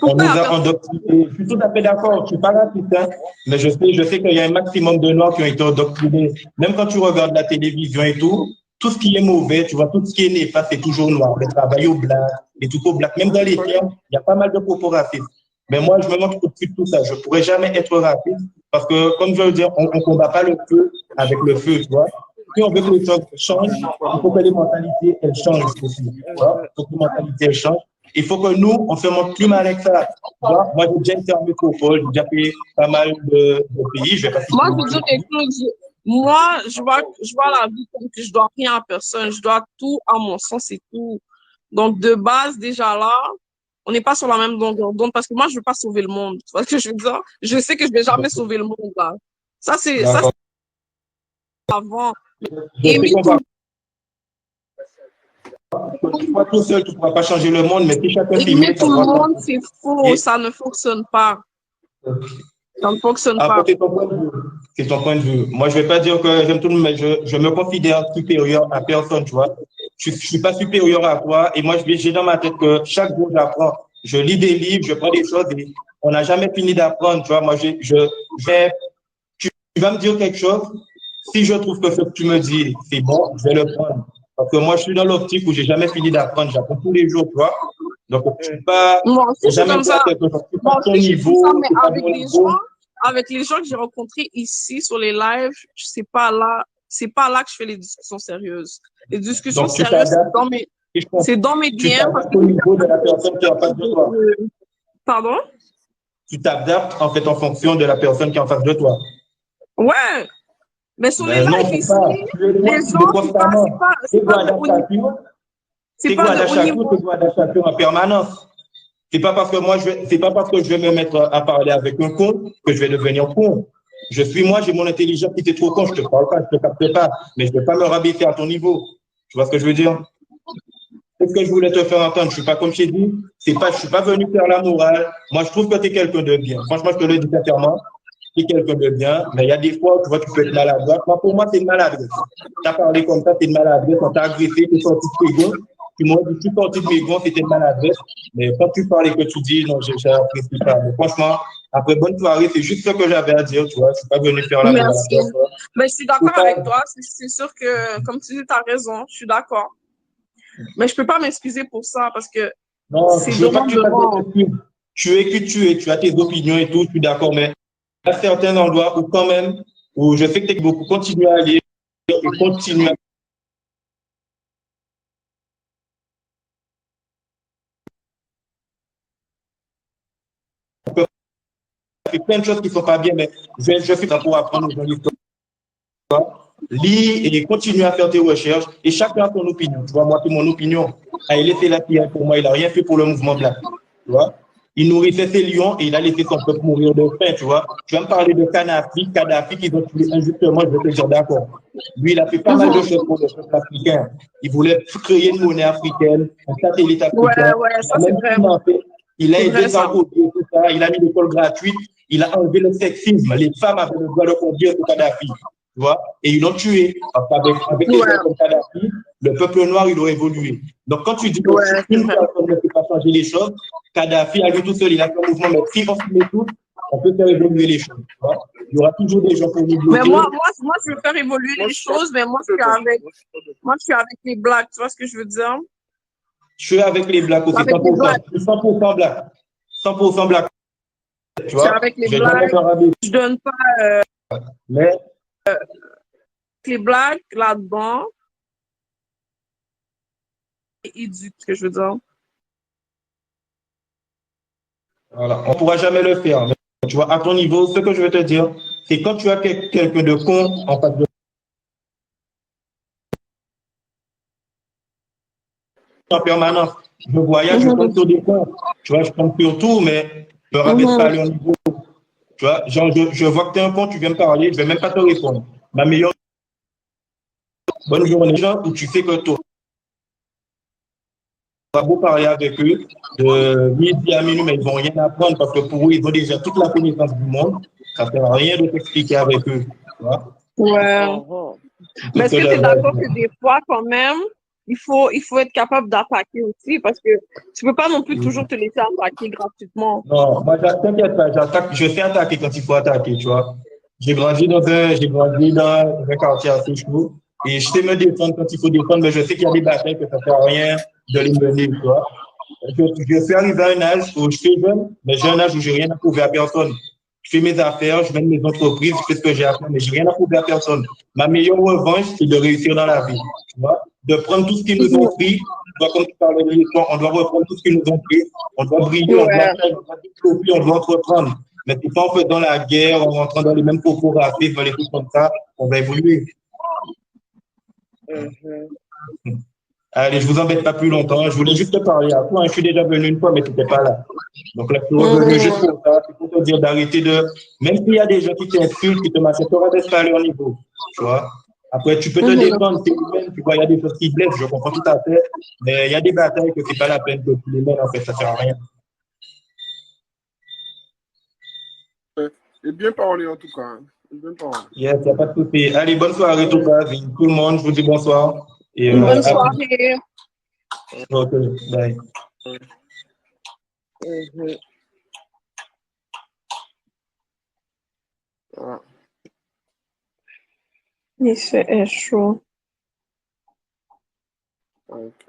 On nous a endoctrinés. Je suis tout à fait d'accord, je ne suis pas raciste, hein, mais je sais qu'il y a un maximum de Noirs qui ont été endoctrinés. Même quand tu regardes la télévision et tout ce qui est mauvais, tu vois, tout ce qui est néfaste, c'est toujours noir. Le travail au black, les trucs au black. Même dans les fermes, il y a pas mal de propos racistes. Mais moi, je me moque au-dessus de tout ça. Je ne pourrais jamais être raciste parce que, comme je veux dire, on ne combat pas le feu avec le feu, tu vois. Si on veut que les choses changent, il faut que les mentalités, elles changent aussi. Tu vois? Il faut que les mentalités, elles changent. Il faut que nous, on se montre plus mal avec ça. Moi, j'ai déjà été en métropole, j'ai déjà fait pas mal de pays. Moi, je veux dire quelque chose. Moi, je vois la vie comme que je dois rien à personne. Je dois tout à mon sens et tout. Donc, de base, déjà là, on n'est pas sur la même longueur d'onde parce que moi, je ne veux pas sauver le monde. Tu vois ce que je veux dire? Je sais que je ne vais jamais sauver le monde, là. Ça, c'est avant. Toi, tout seul, tu ne pourras pas changer le monde, mais si chacun s'y met tout le monde, c'est faux. Ça ne fonctionne pas. Ça ne fonctionne pas. C'est ton point de vue. Moi, je ne vais pas dire que j'aime tout le monde, mais je me considère supérieur à personne, tu vois. Je ne suis pas supérieur à toi. Et moi, j'ai dans ma tête que chaque jour, j'apprends. Je lis des livres, je prends des choses et on n'a jamais fini d'apprendre, tu vois. Moi, tu vas me dire quelque chose. Si je trouve que ce que tu me dis, c'est bon, je vais le prendre. Parce que moi, je suis dans l'optique où j'ai jamais fini d'apprendre. J'apprends tous les jours, tu vois. Donc, je ne suis pas jamais comme ça. Mais avec les gens que j'ai rencontrés ici sur les lives, c'est pas là que je fais les discussions sérieuses. Les discussions sérieuses, c'est dans mes liens. Au niveau de la personne qui est en face de toi. Pardon? Tu t'adaptes en fait en fonction de la personne qui est en face de toi. Ouais. Mais sur les lives ici, les gens, c'est pas de haut niveau. C'est pas d'achatu en permanence. C'est pas parce que je vais me mettre à parler avec un con que je vais devenir con. Moi, j'ai mon intelligence. Si t'es trop con, je te parle pas, je te capte pas, mais je vais pas me rabaisser à ton niveau. Tu vois ce que je veux dire? C'est ce que je voulais te faire entendre. Je suis pas comme je t'ai dit. Je suis pas venu faire la morale. Moi, je trouve que tu es quelqu'un de bien. Franchement, je te le dis sincèrement. Tu es quelqu'un de bien, mais il y a des fois, tu vois, tu peux être maladroit. Pour moi, c'est une maladresse. Tu as parlé comme ça, c'est une maladresse. On t'a agressé, tu es sorti de tes gonds. Tu m'as dit, tu es sorti de mes gonds, c'était une maladresse. Mais quand tu parles et que tu dis, non, j'ai apprécié pas. Mais franchement, après bonne soirée, c'est juste ce que j'avais à dire, tu vois. Je suis pas venu faire la morale. Merci. Mais je suis d'accord avec toi. C'est sûr que, comme tu dis, tu as raison. Je suis d'accord. Mais je peux pas m'excuser pour ça parce que Non, c'est je veux pas que tu fasses demandement. des excuses. Tu es qui tu es, tu as tes opinions et tout, je suis d'accord, mais il y a certains endroits où quand même, où je sais que tu es beaucoup, continue à aller et continue à faire plein de choses qui ne sont pas bien, mais je fais ça pour apprendre aux gens l'histoire. Lis et continue à faire tes recherches et chacun a son opinion. Tu vois, moi, c'est mon opinion. Ah, il était là pour moi, il n'a rien fait pour le mouvement blanc. Tu vois, il nourrissait ses lions et il a laissé son peuple mourir de faim. Tu vois, tu vas me parler de Kadhafi qu'ils ont tué injustement, je vais te dire d'accord. Lui, il a fait pas mal de choses pour le peuple africain. Il voulait créer une monnaie africaine, un satellite africain. Ouais, Il ça a c'est même vrai. financé, il a C'est aidé vrai ça. Sarkozy et tout ça. Il a mis l'école gratuite. Il a enlevé le sexisme. Les femmes avaient le droit de conduire pour Kadhafi. Tu vois, et ils l'ont tué. Parce qu'avec les gens Ouais, comme Kadhafi, le peuple noir, il a évolué. Donc, quand tu dis que ouais, c'est une vrai. personne ne peut pas changer les choses, Kadhafi, à lui tout seul, il a fait un mouvement, mais si on se met tous, on peut faire évoluer les choses. Tu vois. Il y aura toujours des gens pour nous Mais bloquer. moi, je veux faire évoluer Moi, les je suis pas choses, mais dedans. Moi, je suis pas dedans. moi, je suis avec les blacks. Tu vois ce que je veux dire? Je suis avec les blacks Je suis aussi, avec les 100%. blacks. Je suis 100% black. 100% black. Tu Je suis vois, avec les j'ai jamais blacks. fait un rabbin. Je donne pas Mais les blacks là-dedans. Et éduque, ce que je veux dire. voilà, on ne pourra jamais le faire. Mais, tu vois, à ton niveau, ce que je veux te dire, c'est quand tu as quelqu'un de con en face de toi en permanence. Je voyage, je tombe sur des cons. Tu vois, je tombe sur tout, mais je ne rabaisse pas à leur niveau. Tu vois, genre, je vois que tu es un con, tu viens me parler, je ne vais même pas te répondre. Ma meilleure bonne journée, genre, où tu sais que tu vas beau parler avec eux de midi à minuit, mais ils ne vont rien apprendre parce que pour eux, ils ont déjà toute la connaissance du monde. Ça ne sert à rien de t'expliquer avec eux. Tu vois? Ouais. C'est Mais ce est-ce que que tu es j'avais à d'accord dire. que des fois, quand même, il faut être capable d'attaquer aussi parce que tu peux pas non plus toujours te laisser attaquer gratuitement. Non, moi, t'inquiète pas, j'attaque, je sais attaquer quand il faut attaquer, tu vois. J'ai grandi dans un quartier assez chaud et je sais me défendre quand il faut défendre, mais je sais qu'il y a des batailles que ça ne sert à rien de les mener, tu vois. Je suis arrivé à un âge où je suis jeune, mais j'ai un âge où j'ai rien à prouver à personne. Je fais mes affaires, je mène mes entreprises, je fais ce que j'ai à faire, mais j'ai rien à prouver à personne. Ma meilleure revanche, c'est de réussir dans la vie, tu vois. De prendre tout ce qu'ils nous ont pris, comme tu parlais de l'histoire, on doit reprendre tout ce qu'ils nous ont pris, on doit briller, on doit Ouais. faire, on doit développer, on doit entreprendre. Mais c'est pas en faisant la guerre, en rentrant dans les mêmes propos racistes, dans les trucs comme ça, on va évoluer. Allez, je vous embête pas plus longtemps. Je voulais juste te parler à toi. Je suis déjà venu une fois, mais tu n'étais pas là. Donc là, je suis revenu juste pour ça. C'est pour te dire d'arrêter de. Même s'il y a des gens qui t'insultent, qui te machin, tu rabaisse pas à leur niveau. Tu vois. Après, tu peux te défendre, c'est humain. Tu vois, il y a des choses qui blessent, je comprends tout à fait. Mais il y a des batailles que c'est pas la peine que tu les mènes, en fait, ça sert à rien. Et bien parlé en tout cas. Hein. Et bien parlé. Yes, il n'y a pas de souci. Allez, bonne soirée, tout le monde. Je vous dis bonsoir. Et Une bonne à plus. soirée. Ok, bye. Voilà. Il fait chaud. Ok.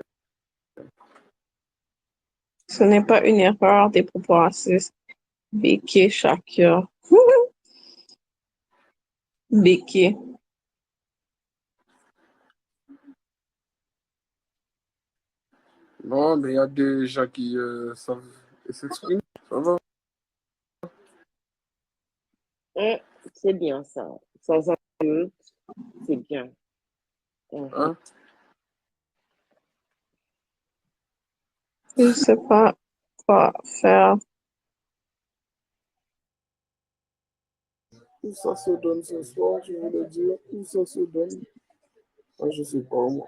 Ce n'est pas une erreur des propos racistes. Béquet, Shakir. Béquet. Non, mais il y a des gens qui savent s'exprimer. Ça va. C'est bien ça. Sans insulte, c'est bien. Hein? Je ne sais pas quoi faire. Où ça se donne ce soir, je voulais dire. Où ça se donne? Ah, je sais pas, moi.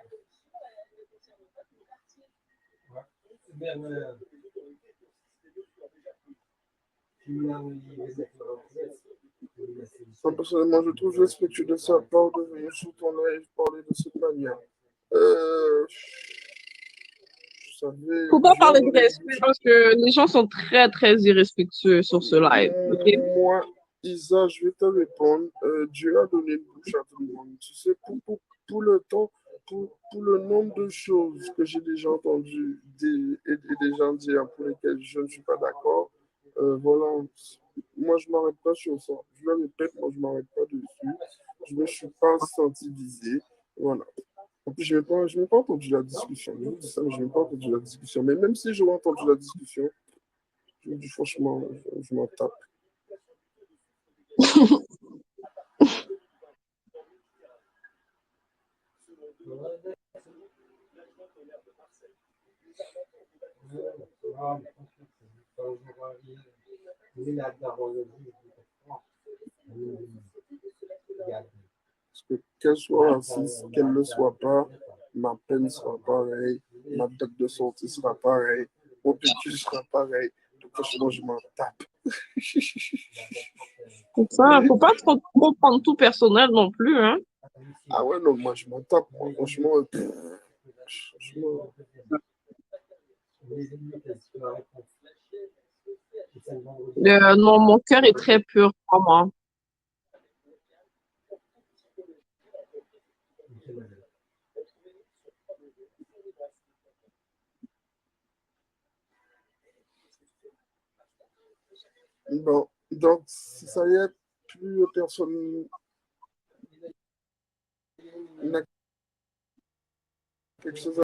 Ça, personnellement, je trouve respectueux de sa part de venir sur ton live parler de cette manière. Je savais, Faut pas déjà parler dans de les respect parce que les gens sont très, très irrespectueux sur ce live. OK? Moi, Isa, je vais te répondre. Dieu a donné une bouche à tout le monde. Tu sais, pour le temps, pour le nombre de choses que j'ai déjà entendues et des gens dire pour lesquelles je ne suis pas d'accord, voilà, moi je ne m'arrête pas sur ça. Je le répète, moi je ne m'arrête pas dessus. Je ne me suis pas senti visé. Voilà. En plus, je n'ai pas entendu la discussion. Je vous dis ça, mais je n'ai pas entendu la discussion. Mais même si j'aurais entendu la discussion, je vous dis franchement, je m'en tape. Parce que qu'elle soit raciste, qu'elle ne le soit pas, ma peine sera pareille, ma date de sortie sera pareille, mon PQ sera pareil. Donc franchement, je m'en tape. Ça, faut pas trop prendre tout personnel non plus, hein. Ah ouais, non, moi je m'en tape. Moi, franchement, franchement. Non, mon cœur est très pur pour moi. Bon, donc, si ça y est, plus personne n'a quelque chose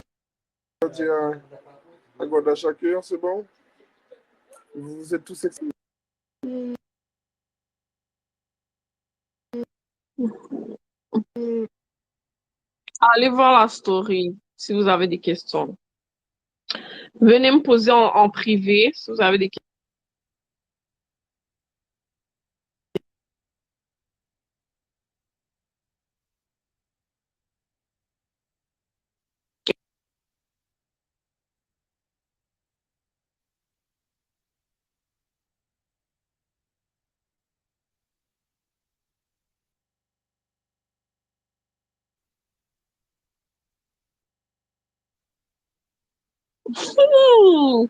à dire à Goda Shakur, c'est bon? Vous êtes tous excités. Allez voir la story si vous avez des questions. Venez me poser en privé si vous avez des questions.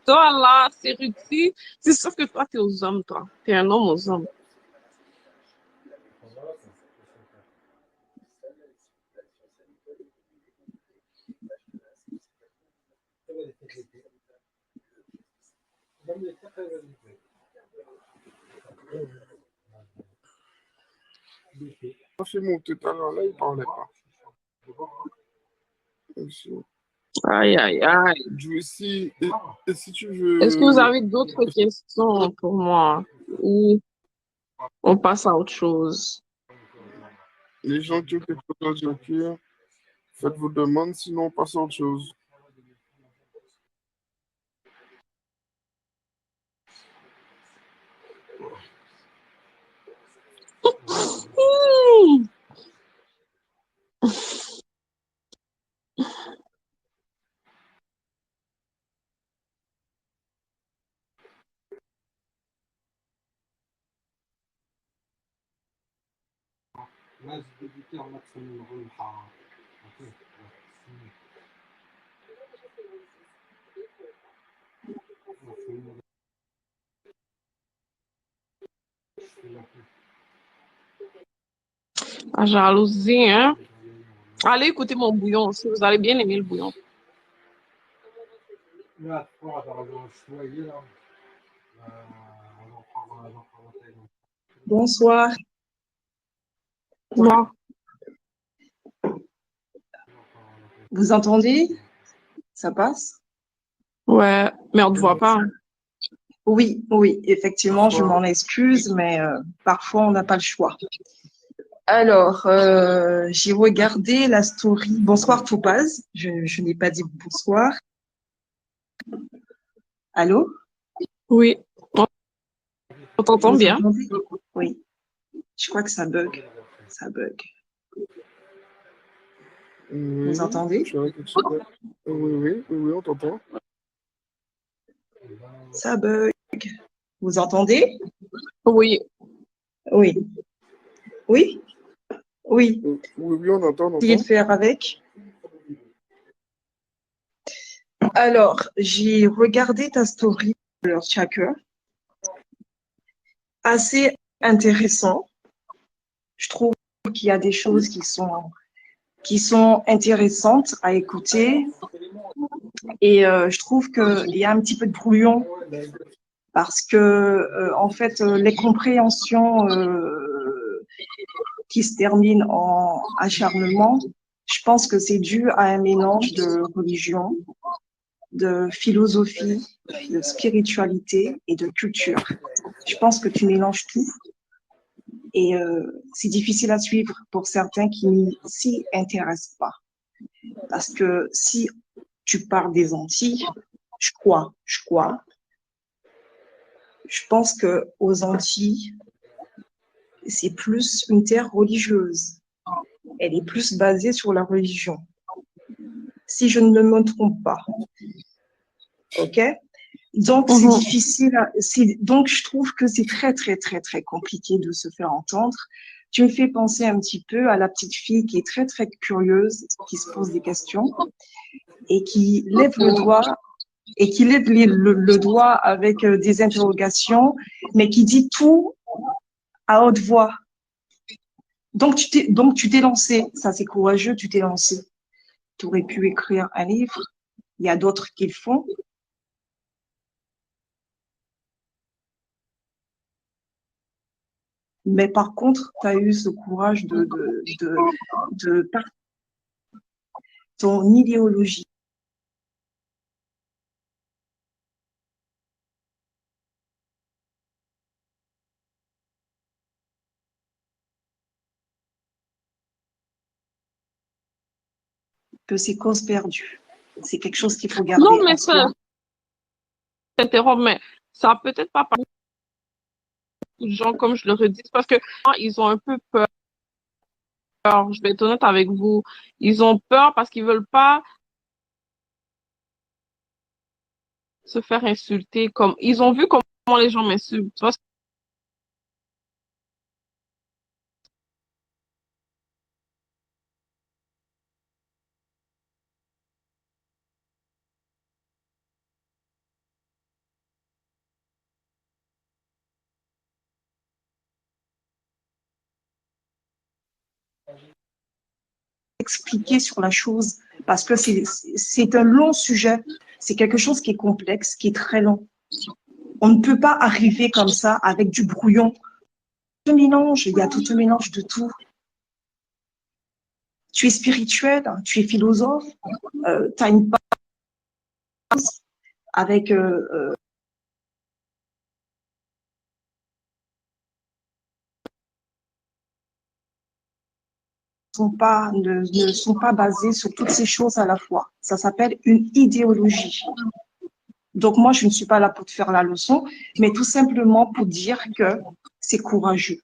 Toi là, c'est Ruti. C'est sûr que toi, t'es aux hommes, toi. T'es un homme aux hommes. On fait monter tout à l'heure, là, il ne parlait pas. Aïe, aïe, aïe. Juicy, et si tu veux. Est-ce que vous avez d'autres questions pour moi? Ou on passe à autre chose? Les gens qui ont quelque chose à dire, faites vos demandes, sinon on passe à autre chose. La jalousie, hein? Allez écouter mon bouillon aussi. Vous allez bien aimer le bouillon. Bonsoir. Moi. Vous entendez? Ça passe? Ouais, mais on ne te voit pas. Oui, oui, effectivement, je m'en excuse, mais parfois on n'a pas le choix. Alors, j'ai regardé la story. Bonsoir Topaz. Je n'ai pas dit bonsoir. Allô? Oui, on t'entend Vous bien. entendez? Oui. Je crois que ça bug. Ça bug. Oui, Vous entendez? Oui, on t'entend. Ça bug. Vous entendez? Oui. Oui. Oui? Oui. Oui, on entend. Essayez de faire avec. Alors, j'ai regardé ta story de leur Tracker. Assez intéressant. Je trouve qu'il y a des choses qui sont qui sont intéressantes à écouter. Et je trouve qu'il y a un petit peu de brouillon parce que, en fait, les compréhensions qui se terminent en acharnement, je pense que c'est dû à un mélange de religion, de philosophie, de spiritualité et de culture. Je pense que tu mélanges tout et c'est difficile à suivre pour certains qui n'y s'y intéressent pas. Parce que si tu parles des Antilles, je pense que aux Antilles, c'est plus une terre religieuse. Elle est plus basée sur la religion. Si je ne me trompe pas. OK? Donc, c'est difficile. Donc, je trouve que c'est très, très, très, très compliqué de se faire entendre. Tu me fais penser un petit peu à la petite fille qui est très, très curieuse, qui se pose des questions et qui lève le doigt le doigt avec des interrogations, mais qui dit tout à haute voix. Donc, tu t'es lancé. Ça, c'est courageux, tu t'es lancé. Tu aurais pu écrire un livre. Il y a d'autres qui le font. Mais par contre, tu as eu ce courage de ton idéologie. Que c'est cause perdue. C'est quelque chose qu'il faut garder. Non, mais ça, t'interromps, mais ça a peut-être pas parlé de gens, comme je le redis, parce que ils ont un peu peur. Je vais être honnête avec vous. Ils ont peur parce qu'ils veulent pas se faire insulter comme ils ont vu comment les gens m'insultent. Tu vois, expliquer sur la chose parce que c'est un long sujet. C'est quelque chose qui est complexe, qui est très long. On ne peut pas arriver comme ça avec du brouillon. Il y a tout un mélange de tout. Tu es spirituel, tu es philosophe, tu as une base avec ne sont pas basés sur toutes ces choses à la fois. Ça s'appelle une idéologie. Donc moi, je ne suis pas là pour te faire la leçon, mais tout simplement pour dire que c'est courageux.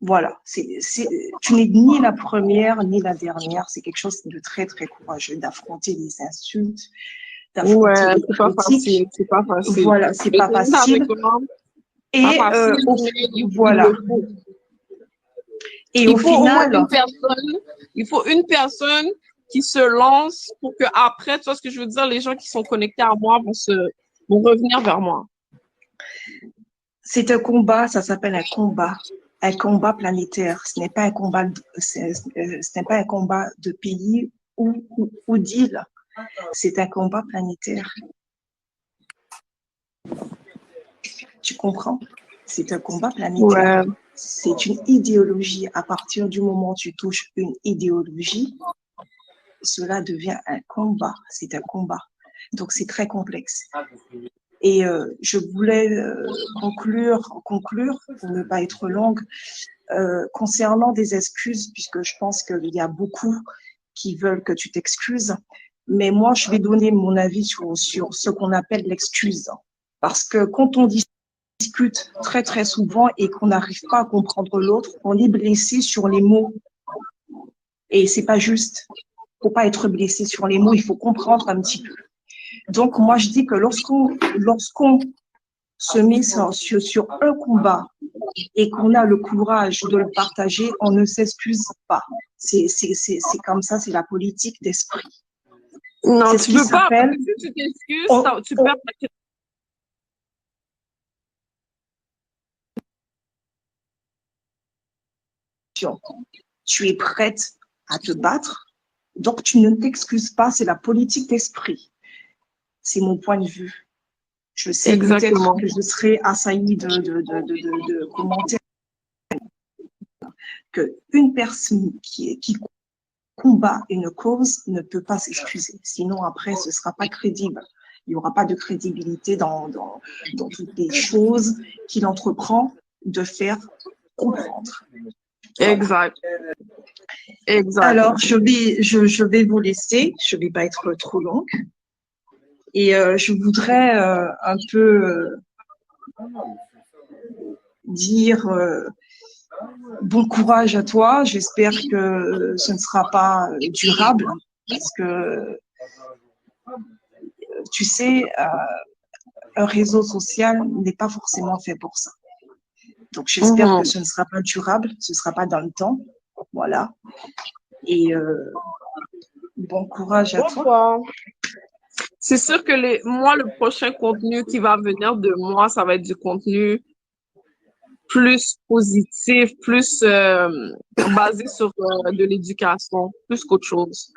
Voilà, tu n'es ni la première ni la dernière. C'est quelque chose de très, très courageux d'affronter les insultes, d'affronter les critiques. C'est pas facile. Voilà, c'est pas facile. Et voilà. Et au final, il faut une personne qui se lance pour que après, tu vois ce que je veux dire, les gens qui sont connectés à moi vont revenir vers moi. C'est un combat, ça s'appelle un combat planétaire. Ce n'est pas un combat, ce n'est pas un combat de pays ou d'île. C'est un combat planétaire. Tu comprends? C'est un combat planétaire. Ouais. C'est une idéologie. À partir du moment où tu touches une idéologie, cela devient un combat. C'est un combat. Donc, c'est très complexe. Et je voulais conclure, pour ne pas être longue, concernant des excuses, puisque je pense qu'il y a beaucoup qui veulent que tu t'excuses. Mais moi, je vais donner mon avis sur ce qu'on appelle l'excuse. Parce que quand on discute très, très souvent et qu'on n'arrive pas à comprendre l'autre, on est blessé sur les mots. Et c'est pas juste. Il ne faut pas être blessé sur les mots, il faut comprendre un petit peu. Donc, moi, je dis que lorsqu'on se met sur un combat et qu'on a le courage de le partager, on ne s'excuse pas. C'est comme ça, c'est la politique d'esprit. Non, tu ne peux pas, parce que si tu t'excuses, tu perds ta tu es prête à te battre. Donc, tu ne t'excuses pas, c'est la politique d'esprit. C'est mon point de vue. Je sais peut-être que je serai assaillie de commentaires qu'une personne qui combat une cause ne peut pas s'excuser. Sinon, après, ce ne sera pas crédible. Il n'y aura pas de crédibilité dans toutes les choses qu'il entreprend de faire comprendre. Voilà. Exact. Exact. Alors, je vais vous laisser. Je ne vais pas être trop longue. Et je voudrais un peu dire bon courage à toi. J'espère que ce ne sera pas durable parce que, tu sais, un réseau social n'est pas forcément fait pour ça. Donc, j'espère que ce ne sera pas durable, ce ne sera pas dans le temps. Voilà. Et bon courage à toi. C'est sûr que moi, le prochain contenu qui va venir de moi, ça va être du contenu plus positif, plus basé sur de l'éducation, plus qu'autre chose.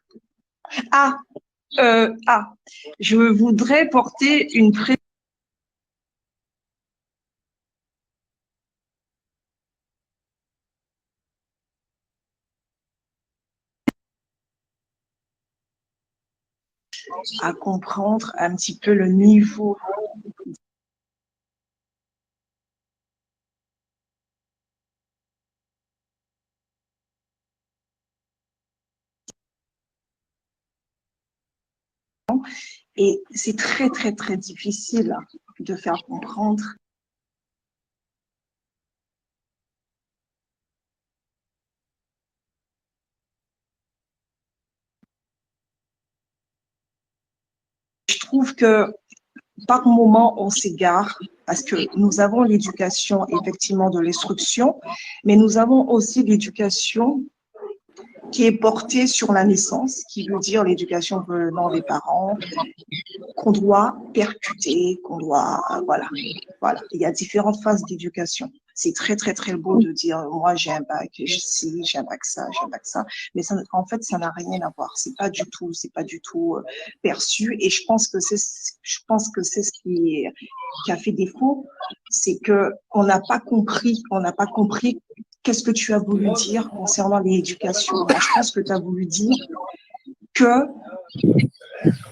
Je voudrais porter une à comprendre un petit peu le niveau et c'est très, très, très difficile de faire comprendre. Je trouve que par moment, on s'égare parce que nous avons l'éducation, effectivement, de l'instruction, mais nous avons aussi l'éducation qui est portée sur la naissance, qui veut dire l'éducation venant des parents, qu'on doit percuter, qu'on doit, voilà. Il y a différentes phases d'éducation. C'est très, très, très beau de dire, moi, j'ai un bac, j'ai un bac ça, j'ai un bac ça. Mais ça, en fait, ça n'a rien à voir. C'est pas du tout perçu. Et je pense que c'est ce qui a fait défaut. C'est que on n'a pas compris qu'est-ce que tu as voulu dire concernant l'éducation. Moi, je pense que tu as voulu dire que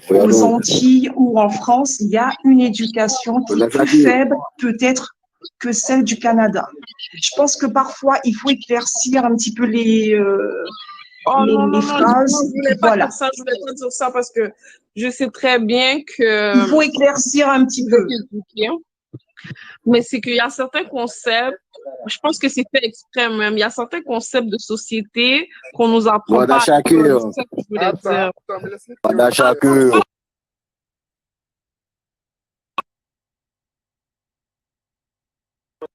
aux Antilles ou en France, il y a une éducation qui est plus faible peut-être que celle du Canada. Je pense que parfois, il faut éclaircir un petit peu les phrases. Je voulais pas dire ça, je voulais pas dire ça parce que je sais très bien que... Il faut éclaircir un petit peu. Mais c'est qu'il y a certains concepts, je pense que c'est fait exprès même, il y a certains concepts de société qu'on nous apprend pas. C'est ça que je voulais dire.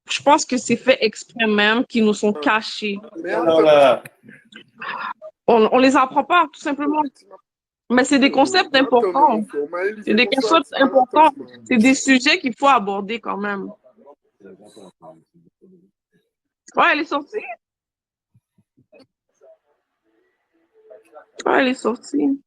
Je pense que c'est fait exprès même, qui nous sont cachés. On les apprend pas, tout simplement. Mais c'est des concepts importants. C'est des concepts importants. C'est des sujets qu'il faut aborder quand même. Ouais, elle est sortie. Ouais, elle est sortie.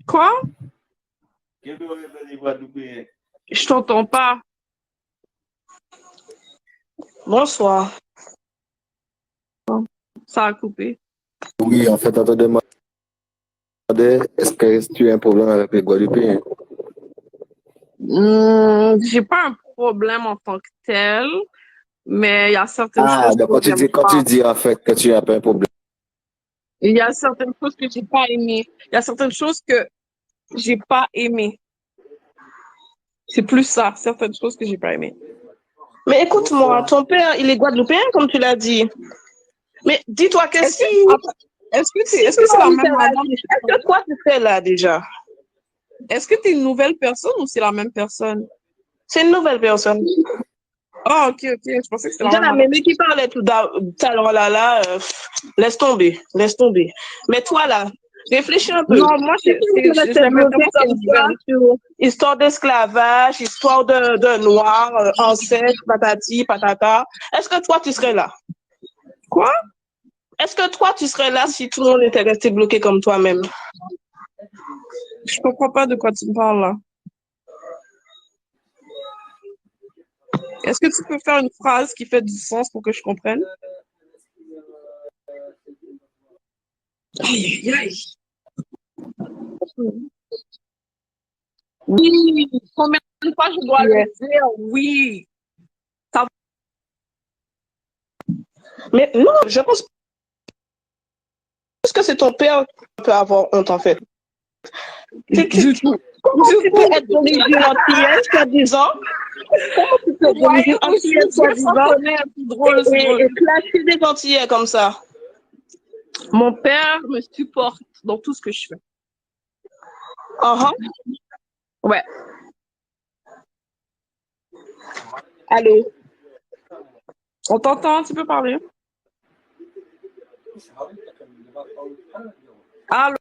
Quoi? Je t'entends pas. Bonsoir. Ça a coupé. Oui, en fait, on te demandait, est-ce que tu as un problème avec les Guadeloupéens? J'ai pas un problème en tant que tel, mais il y a certaines choses d'accord, quand tu dis en fait que tu n'as pas un problème. Il y a certaines choses que j'ai pas aimées. Il y a certaines choses que j'ai pas aimées. C'est plus ça, certaines choses que j'ai pas aimées. Mais écoute-moi, ton père, il est guadeloupéen, comme tu l'as dit. Mais dis-toi, est-ce que c'est la même madame? Est-ce que toi, tu fais là déjà? Est-ce que tu es une nouvelle personne ou c'est la même personne? C'est une nouvelle personne. Ah, ok. Je pensais que c'était la même qui parlait tout à l'heure là, laisse tomber. Mais toi là, Réfléchis un peu. Non, moi, je J'ai bloqué comme ça. Histoire d'esclavage, histoire de noirs, ancêtres, patati, patata. Est-ce que toi, tu serais là? Quoi? Est-ce que toi, tu serais là si tout le monde était resté bloqué comme toi-même? Je comprends pas de quoi tu me parles là. Est-ce que tu peux faire une phrase qui fait du sens pour que je comprenne? Aïe, aïe, aïe. Oui, combien de fois je dois le dire? Oui. Ça... Mais non, je pense que c'est ton père qui peut avoir honte, en fait. Du tout. Comment tu peux être d'origine antillaise, soi-disant? Comment tu peux être d'origine antillaise, soi-disant? C'est drôle, c'est drôle. Et clasher des Antillais comme ça? Mon père me supporte dans tout ce que je fais. Ouais. Allô? On t'entend, tu peux parler. Allô?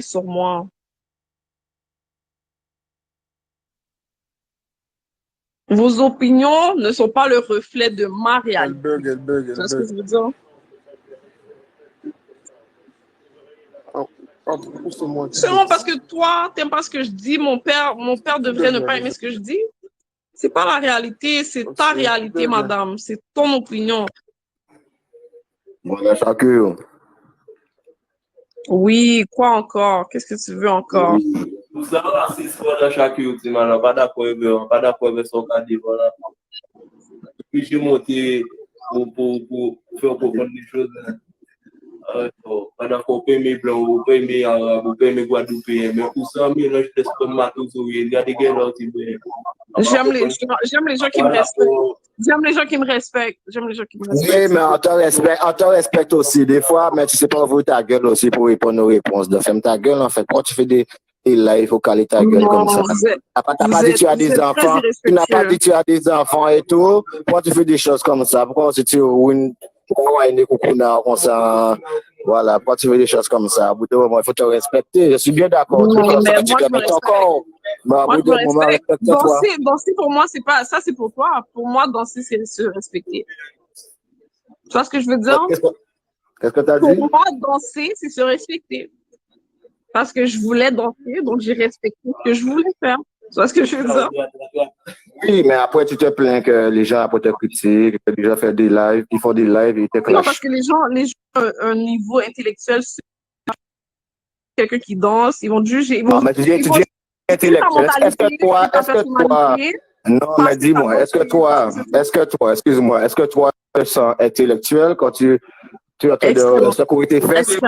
Sur moi. Vos opinions ne sont pas le reflet de ma réalité. Elle bug. C'est ce que je veux dire. Seulement parce que toi, t'aimes pas ce que je dis, mon père devrait ne pas aimer ce que je dis. C'est pas la réalité, c'est ta réalité, madame. C'est ton opinion. Voilà, chacun. Oui, quoi encore? Qu'est-ce que tu veux encore? Tout ça, c'est ce qu'on a chacun, pas d'accord avec son cas de voilà. Puis j'ai monté pour faire comprendre les choses. Pendant qu'on peut aimer blanc, on peut aimer arabe, on peut aimer guadeloupéen, mais pour ça, mélange d'estomatozoïdes, il y a des gars là qui j'aime les gens qui me respectent. J'aime les gens qui me respectent. Oui, mais on te respecte aussi des fois, mais tu sais pas ouvrir ta gueule aussi pour répondre aux réponses. Donc, ferme ta gueule, en fait. Quand tu fais des lives, il faut caler ta gueule comme ça. Tu n'as pas dit que tu as des enfants. Tu n'as pas dit que tu as des enfants et tout. Pourquoi tu fais des choses comme ça? Pourquoi tu win comme ça? Voilà, pourquoi tu fais des choses comme ça? Au bout d'un moment, il faut te respecter. Je suis bien d'accord. Non, mais moi, je me respecte. Danser, pour moi, c'est pas ça, c'est pour toi. Pour moi, danser, c'est se respecter. Tu vois ce que je veux dire? Qu'est-ce que tu as dit? Pour moi, danser, c'est se respecter. Parce que je voulais danser, donc j'ai respecté ce que je voulais faire. Tu vois ce que je veux dire? Oui, mais après, tu te plains que les gens après te critiquent, que les gens font des lives, ils font des lives et ils te clashent. Non, parce que les gens ont un niveau intellectuel, quelqu'un qui danse, ils vont te juger. Ils vont, non, mais tu dis intellectuel. Est-ce que toi, non, mais dis-moi, est-ce que toi, excuse-moi, est-ce que toi, tu te sens intellectuel quand tu entends de secourir tes fesses?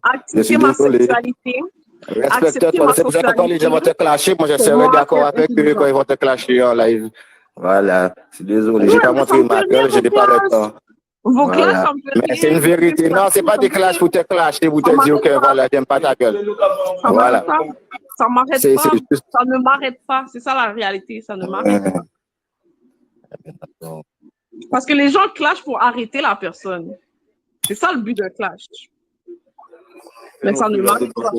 Accepter ma sexualité. Respecte-toi. C'est pour ça que quand les gens vont te clasher, moi je serai d'accord avec eux quand ils vont te clasher en live. Voilà. Je suis désolé, je n'ai pas montré ma gueule, je n'ai pas le temps. Voilà. Mais c'est une vérité. Non, c'est pas des clashs pour te clasher, pour te dire que voilà, j'aime pas ta gueule. Voilà. Ça m'arrête pas. Ça ne m'arrête pas. C'est ça la réalité. Ça ne m'arrête pas. Parce que les gens clashent pour arrêter la personne. C'est ça le but d'un clash. Mais ça ne m'arrête pas.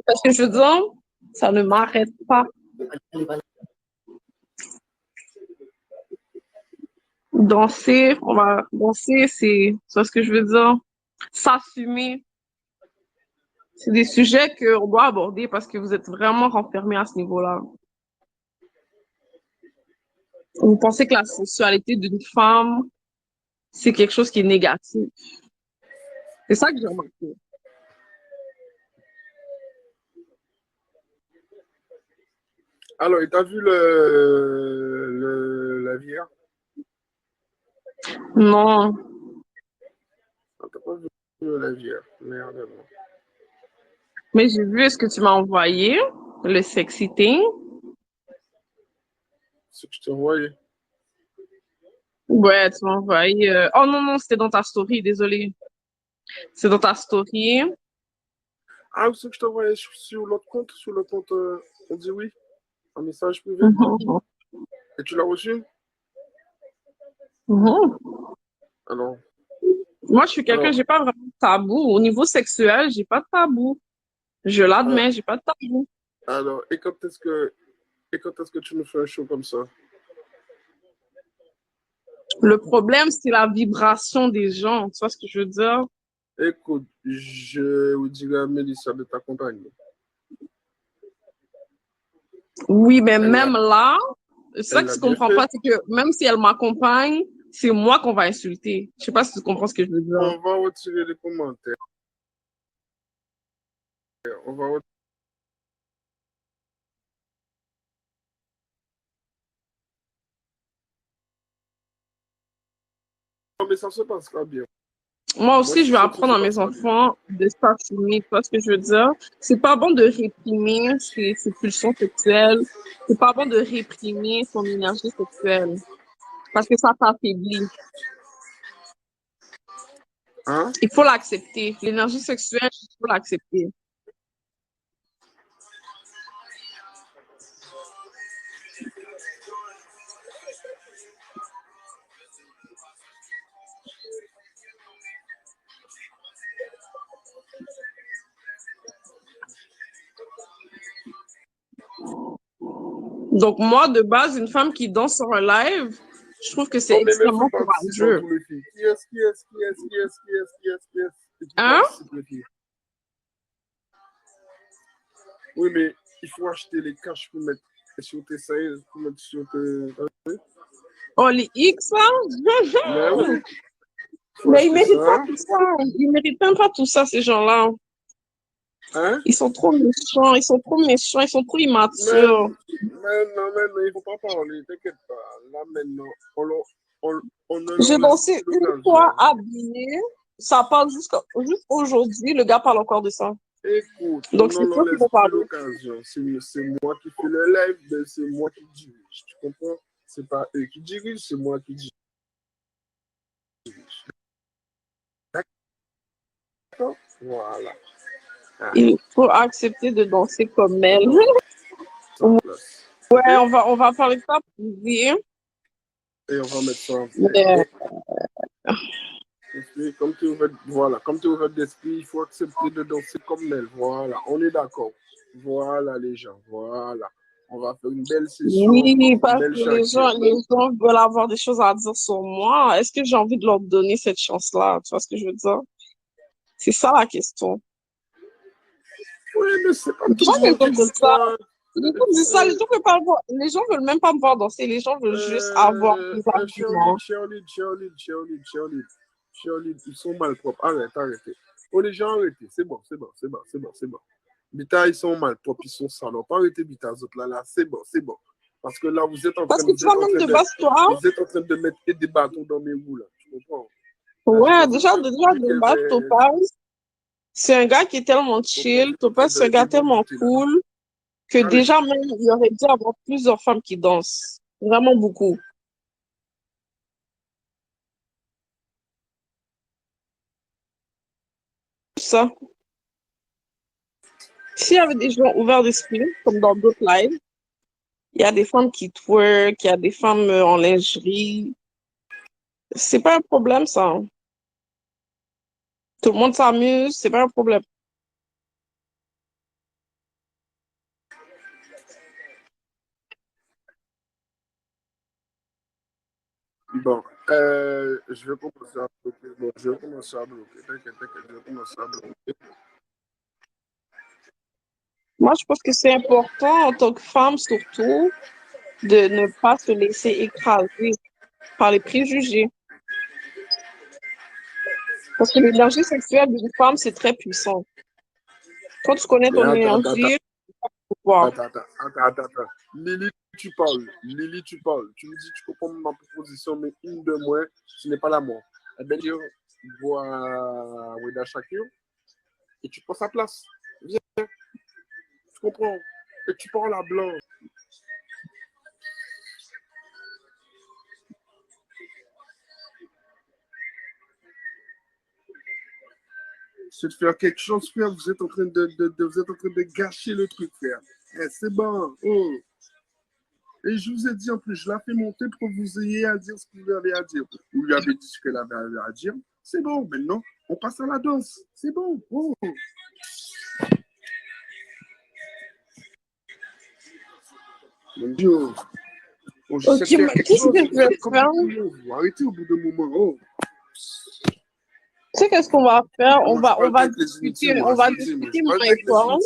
Parce que je veux dire, ça ne m'arrête pas. Danser, on va danser, c'est ce que je veux dire. S'assumer. C'est des sujets qu'on doit aborder parce que vous êtes vraiment renfermés à ce niveau-là. Vous pensez que la sexualité d'une femme, c'est quelque chose qui est négatif. C'est ça que j'ai remarqué. Alors, tu as vu la VR? Non. Tu n'as pas vu la VR? Merde. Mais j'ai vu ce que tu m'as envoyé, le sexy thing. Ce que je t'ai envoyé. Ouais, tu m'as envoyé. Oh non, non, c'était dans ta story, désolé. C'est dans ta story. Ah, ce que je t'ai envoyé sur l'autre compte, on dit oui, un message privé. Mhm. Et tu l'as reçu? Mhm. Alors, Moi, je suis quelqu'un, j'ai pas vraiment de tabou. Au niveau sexuel, j'ai pas de tabou. Je l'admets, j'ai pas de tabou. alors, et quand est-ce que tu me fais un show comme ça? Le problème, c'est la vibration des gens. Tu vois ce que je veux dire? Écoute, je vous dirai à Mélissa de t'accompagner. Oui, mais Elle même là, c'est ça elle que l'a tu bien comprends fait. pas, c'est que même si elle m'accompagne, c'est moi qu'on va insulter. Je sais pas si tu comprends ce que je veux dire. On va retirer les commentaires. On va retirer. Non, mais ça se passera bien. Moi aussi, je vais suis sûr que apprendre ça à mes passera bien. enfants de s'assumer. Tu vois ce que je veux dire? C'est pas bon de réprimer ses pulsions sexuelles. C'est pas bon de réprimer son énergie sexuelle. Parce que ça t'affaiblit. Hein? Il faut l'accepter. L'énergie sexuelle, il faut l'accepter. Donc, moi, de base, une femme qui danse sur un live, je trouve que c'est Non, mais ne extrêmement fais pas participer courageux. tous les filles. Qui est-ce et qui Hein? participe les filles? Oui, mais il faut acheter les caches pour mettre sur tes seins, pour mettre sur tes... Oh, les X, là? Mais oui, faut Mais ils acheter méritent pas ça. tout ça. Ils méritent même pas tout ça, ces gens-là. Hein? Ils sont trop méchants, ils sont trop méchants, ils sont trop Mais immatures. non, il faut pas parler, t'inquiète pas. Là, maintenant, on ne J'ai leur laisse dansé plus une fois l'occasion. habillée. Ça parle juste aujourd'hui. Le gars parle encore de ça. Écoute, on Donc, ne c'est leur sûr qu'ils laisse vont plus parler. l'occasion. C'est moi qui fais le live, mais c'est moi qui dirige. Tu comprends? C'est pas eux qui dirigent, c'est moi qui dirige. D'accord? Voilà. Ah, Il faut accepter de danser comme elle. donc, ça en place. OK? Ouais, on va parler de ça privé. Et on va mettre ça en place. Mais, Et comme tu es ouvert, voilà, comme tu es ouvert d'esprit, il faut accepter de danser comme elle. Voilà, on est d'accord. Voilà, les gens. Voilà. On va faire une belle session, oui, une parce belle que les gens veulent avoir des choses à dire sur moi. Est-ce que j'ai envie de leur donner cette chance-là? Tu vois ce que je veux dire? C'est ça la question. Oui, mais c'est pas tout Déjà, le les monde gens qui disent ça. comprend. Les gens disent ça, les gens veulent pas voir. Les gens veulent même pas me voir danser. Les gens veulent juste avoir des arguments. Cheerlead, ils sont malpropres. Arrêtez. Oh, les gens, arrêtez. C'est bon. Bita, ils sont malpropres, ils sont salopes. Arrêtez, Bita, autres là, c'est bon. Parce que là, vous êtes en Parce train, que toi-même de base, toi, de mettre des bâtons dans mes roues, là. Tu comprends? Là, je ouais, pense que déjà, ça déjà compliqué, de base, mais Topaz, c'est un gars qui est tellement chill. vous êtes en train Topaz, c'est un de gars tellement déborder, là. cool que Arrêtez. déjà, même, il aurait dû avoir plusieurs femmes qui dansent. Vraiment beaucoup. Ça. S'il y avait des gens ouverts d'esprit, comme dans d'autres lives, il y a des femmes qui twerk, il y a des femmes en lingerie. C'est pas un problème, ça, hein. Tout le monde s'amuse, c'est pas un problème. Bon, je vais commencer à bloquer. Bon, je vais commencer à bloquer. T'inquiète, je vais commencer à bloquer. Moi, je pense que c'est important, en tant que femme surtout, de ne pas se laisser écraser par les préjugés. Parce que l'énergie sexuelle d'une femme, c'est très puissant. Quand tu connais Mais ton énergie, tu vas pouvoir. attends. Lily, tu parles. Tu me dis, tu comprends ma proposition, mais une de moins, ce n'est pas la mort. Eh bien, dire, vois Weda Shakir et tu prends sa place. Viens, tu comprends? Et tu parles à blanc. C'est de faire quelque chose, frère. Vous êtes en train de gâcher le truc, frère. Eh, c'est bon. Oh. Et je vous ai dit en plus, je l'ai fait monter pour que vous ayez à dire ce que vous avez à dire. Vous lui avez dit ce qu'elle avait à dire. C'est bon, maintenant, on passe à la danse. C'est bon. Oh. Mon Dieu. Oh, Ok, mais qu'est-ce que je vais faire? Vous arrêtez au bout d'un moment. Oh. Tu sais qu'est-ce qu'on va faire? On va discuter, moi et toi.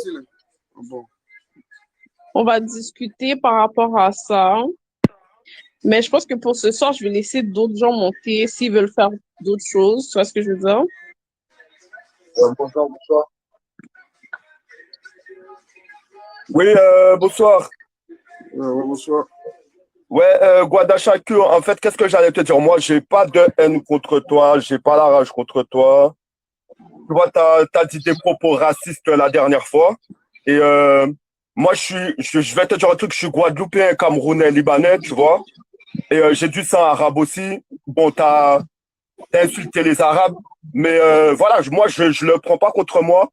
Bon. On va discuter par rapport à ça. Mais je pense que pour ce soir, je vais laisser d'autres gens monter s'ils veulent faire d'autres choses. Tu vois ce que je veux dire? Bonsoir, bonsoir. Oui, bonsoir. Bonsoir. Ouais, Guadachaku, en fait, qu'est-ce que j'allais te dire? Moi, j'ai pas de haine contre toi, j'ai pas la rage contre toi. Tu vois, t'as dit des propos racistes la dernière fois. Et moi, je vais te dire un truc, je suis guadeloupéen, camerounais, libanais, tu vois. Et j'ai du sang arabe aussi. Bon, t'as insulté les Arabes, mais voilà, moi, je le prends pas contre moi.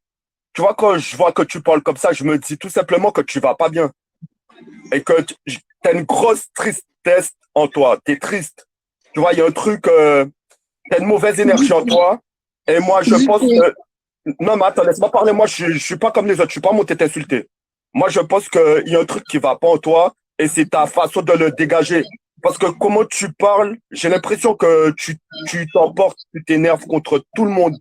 Tu vois, quand je vois que tu parles comme ça, je me dis tout simplement que tu vas pas bien. Et que tu as une grosse tristesse en toi. Tu es triste. Tu vois, il y a un truc, tu as une mauvaise énergie en toi. Et moi, je pense que. Non, mais attends, laisse-moi parler. Moi, je suis pas comme les autres. Je suis pas monté t'insulter. Moi, je pense qu'il y a un truc qui va pas en toi et c'est ta façon de le dégager. Parce que comment tu parles, j'ai l'impression que tu t'emportes, tu t'énerves contre tout le monde.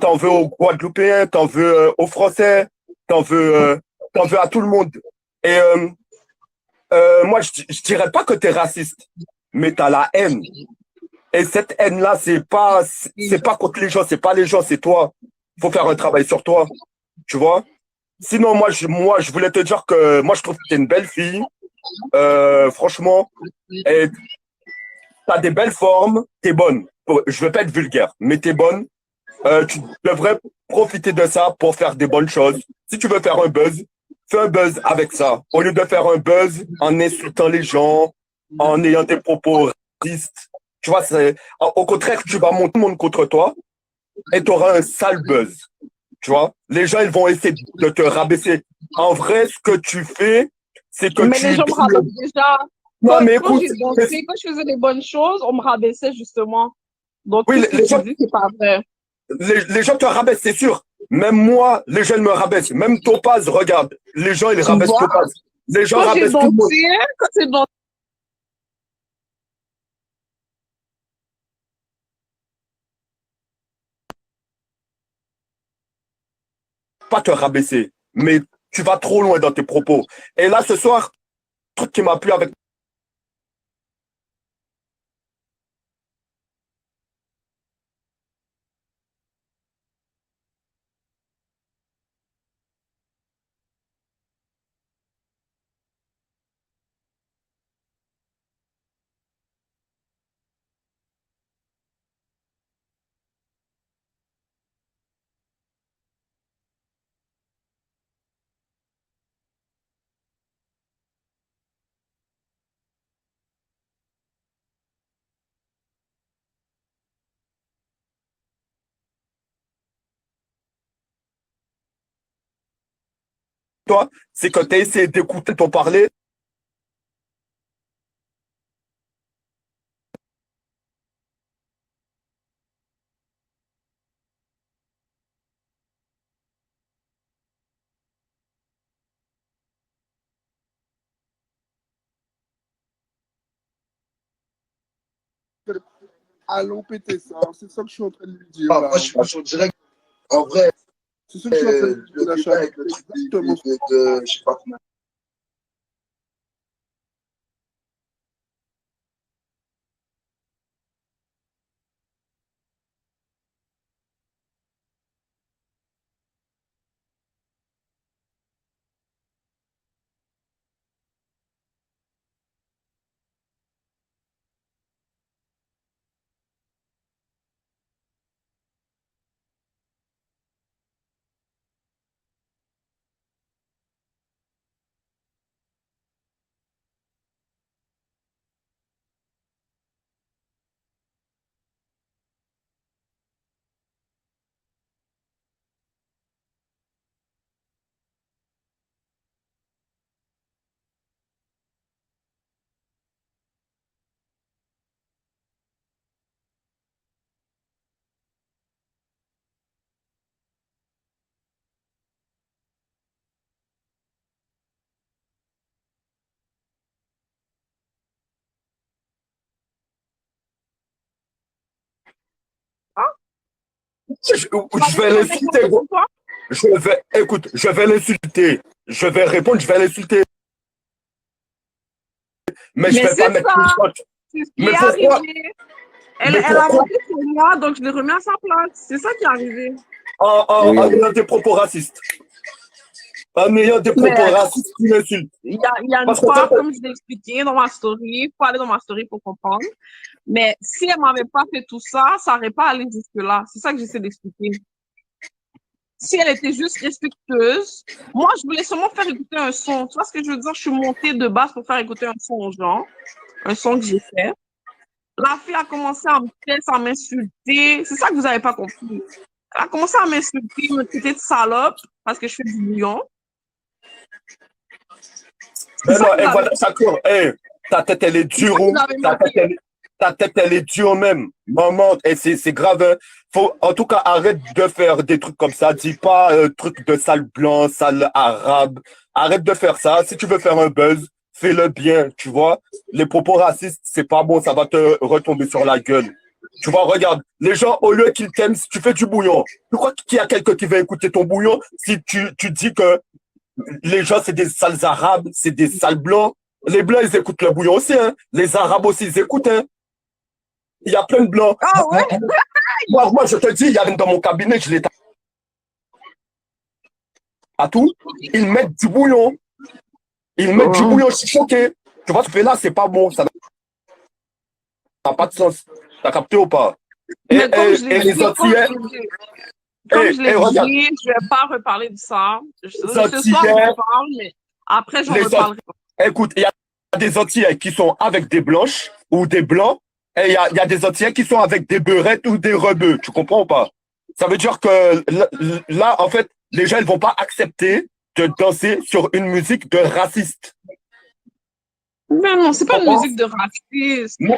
T'en veux aux Guadeloupéens, t'en veux aux Français, t'en veux à tout le monde. Et moi, je dirais pas que tu es raciste, mais tu as la haine. Et cette haine-là, c'est pas contre les gens, c'est pas les gens, c'est toi. Faut faire un travail sur toi, tu vois. Sinon, moi, je voulais te dire que moi, je trouve que tu es une belle fille, franchement. Et tu as des belles formes, tu es bonne. Je veux pas être vulgaire, mais tu es bonne. Tu devrais profiter de ça pour faire des bonnes choses. Si tu veux faire un buzz, fais un buzz avec ça. Au lieu de faire un buzz en insultant les gens, en ayant des propos racistes, tu vois, au contraire, tu vas monter tout le monde contre toi et tu auras un sale buzz. Tu vois, les gens, ils vont essayer de te rabaisser. En vrai, ce que tu fais, c'est que mais les gens me rabaissent déjà. Non, mais écoute, quand je faisais les bonnes choses, on me rabaissait justement. Donc, oui, tout ce que tu dis, c'est pas vrai. Les gens te rabaissent, c'est sûr. Même moi, les gens me rabaissent. Même Topaz, regarde. Les gens, ils rabaissent Topaz. Les gens rabaissent tout le monde. Quand c'est dans Pas te rabaisser, mais tu vas trop loin dans tes propos. Et là, ce soir, truc qui m'a plu avec toi, c'est que tu as essayé d'écouter ton parler. Allons péter ça. C'est ça que je suis en train de lui dire. Là. Moi, je suis direct. En vrai, c'est ça que je suis en train de lui dire. Le débat avec le truc je sais pas comment. Je vais l'insulter, gros. Écoute, je vais l'insulter. Je vais répondre, je vais l'insulter. Mais je vais pas mettre une shot. C'est ce qui est arrivé. Elle a monté sur moi, donc je l'ai remis à sa place. C'est ça qui est arrivé. En ayant des propos racistes. En ayant des propos racistes qui m'insultent. Il y a une fois, comme je l'ai expliqué dans ma story, il faut aller dans ma story pour comprendre. Mais si elle ne m'avait pas fait tout ça, ça n'aurait pas allé jusque-là. C'est ça que j'essaie d'expliquer. Si elle était juste respectueuse, moi, je voulais seulement faire écouter un son. Tu vois ce que je veux dire? Je suis montée de base pour faire écouter un son aux gens. Un son que j'ai fait. La fille a commencé à me tester, à m'insulter. C'est ça que vous n'avez pas compris. Elle a commencé à m'insulter, me traiter de salope parce que je fais du bouillon. Mais non, et voilà, ça court. Hey, ta tête, elle est dure. Ta tête, elle est dure même. Maman, et c'est grave. Hein. Faut, en tout cas, arrête de faire des trucs comme ça. Dis pas truc de sale blanc, sale arabe. Arrête de faire ça. Si tu veux faire un buzz, fais-le bien, tu vois. Les propos racistes, c'est pas bon, ça va te retomber sur la gueule. Tu vois, regarde, les gens, au lieu qu'ils t'aiment, si tu fais du bouillon, tu crois qu'il y a quelqu'un qui va écouter ton bouillon si tu dis que les gens, c'est des sales arabes, c'est des sales blancs. Les blancs, ils écoutent le bouillon aussi, hein. Les arabes aussi, ils écoutent, hein. Il y a plein de blancs. Ah ouais? Moi, je te dis, il y a dans mon cabinet, je l'ai à tout. Ils mettent du bouillon. Ils mettent du bouillon, je suis choqué. Tu vois, ce que tu fais là, c'est pas bon. Ça n'a pas de sens. T'as capté ou pas? Et les Antillais. Comme je l'ai dit, je ne vais pas reparler de ça. Ce soir, je parle, mais après, j'en reparlerai. Écoute, il y a des Antillais qui sont avec des blanches ou des blancs, et il y a des Antillais qui sont avec des beurettes ou des rebeux. Tu comprends ou pas? Ça veut dire que là, en fait, les gens ne vont pas accepter de danser sur une musique de raciste. Mais non, c'est pas une musique de raciste. Non,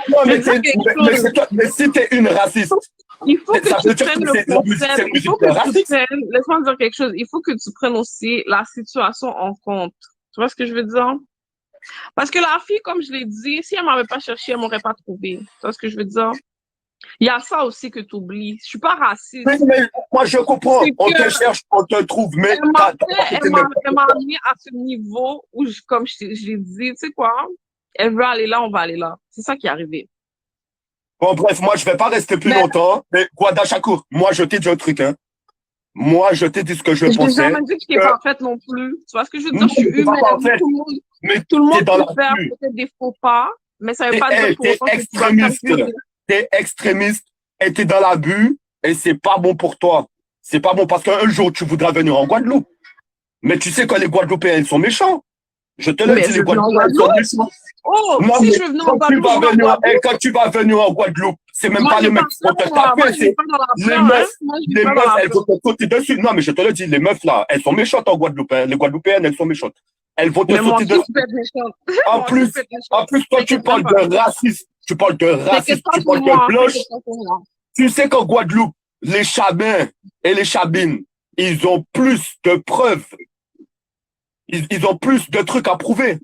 mais si tu es une raciste, il faut que tu prennes le concept. Il faut que tu prennes, laisse-moi dire quelque chose. Il faut que tu prennes aussi la situation en compte. Tu vois ce que je veux dire? Parce que la fille, comme je l'ai dit, si elle m'avait pas cherché, elle m'aurait pas trouvé. Tu vois ce que je veux dire? Il y a ça aussi que tu oublies. Je suis pas raciste. Mais moi, je comprends. On te cherche, on te trouve. Mais elle m'a amené à ce niveau où, comme je l'ai dit, tu sais quoi? Elle veut aller là, on va aller là. C'est ça qui est arrivé. Bon, bref, moi, je vais pas rester plus longtemps. Mais Gwada Shakur, moi, je t'ai dit un truc, hein. Moi, je t'ai dit ce que je pensais. Je n'ai jamais dit que je n'étais parfaite non plus. Tu vois ce que je veux dire? Je suis humaine. Tout le monde peut faire peut-être des faux pas, mais ça ne veut pas dire pour autant que tu vas calculer. T'es extrémiste et t'es dans l'abus et c'est pas bon pour toi. C'est pas bon parce qu'un jour, tu voudras venir en Guadeloupe. Mais tu sais que les Guadeloupéens, ils sont méchants. Je te le dis, les Guadeloupéens, ils sont méchants. Oh, non, si je venais en Guadeloupe. Quand tu vas venir en Guadeloupe, c'est même pas les mecs qui vont te taper, c'est les meufs, elles vont te sauter dessus. Non, mais je te le dis, les meufs là, elles sont méchantes en Guadeloupe. Hein. Les Guadeloupéennes, elles sont méchantes. Elles vont te sauter dessus. En plus, toi, tu parles de racisme. Tu parles de racisme, tu parles de blanche. Tu sais qu'en Guadeloupe, les Chabins et les Chabines, ils ont plus de preuves. Ils ont plus de trucs à prouver.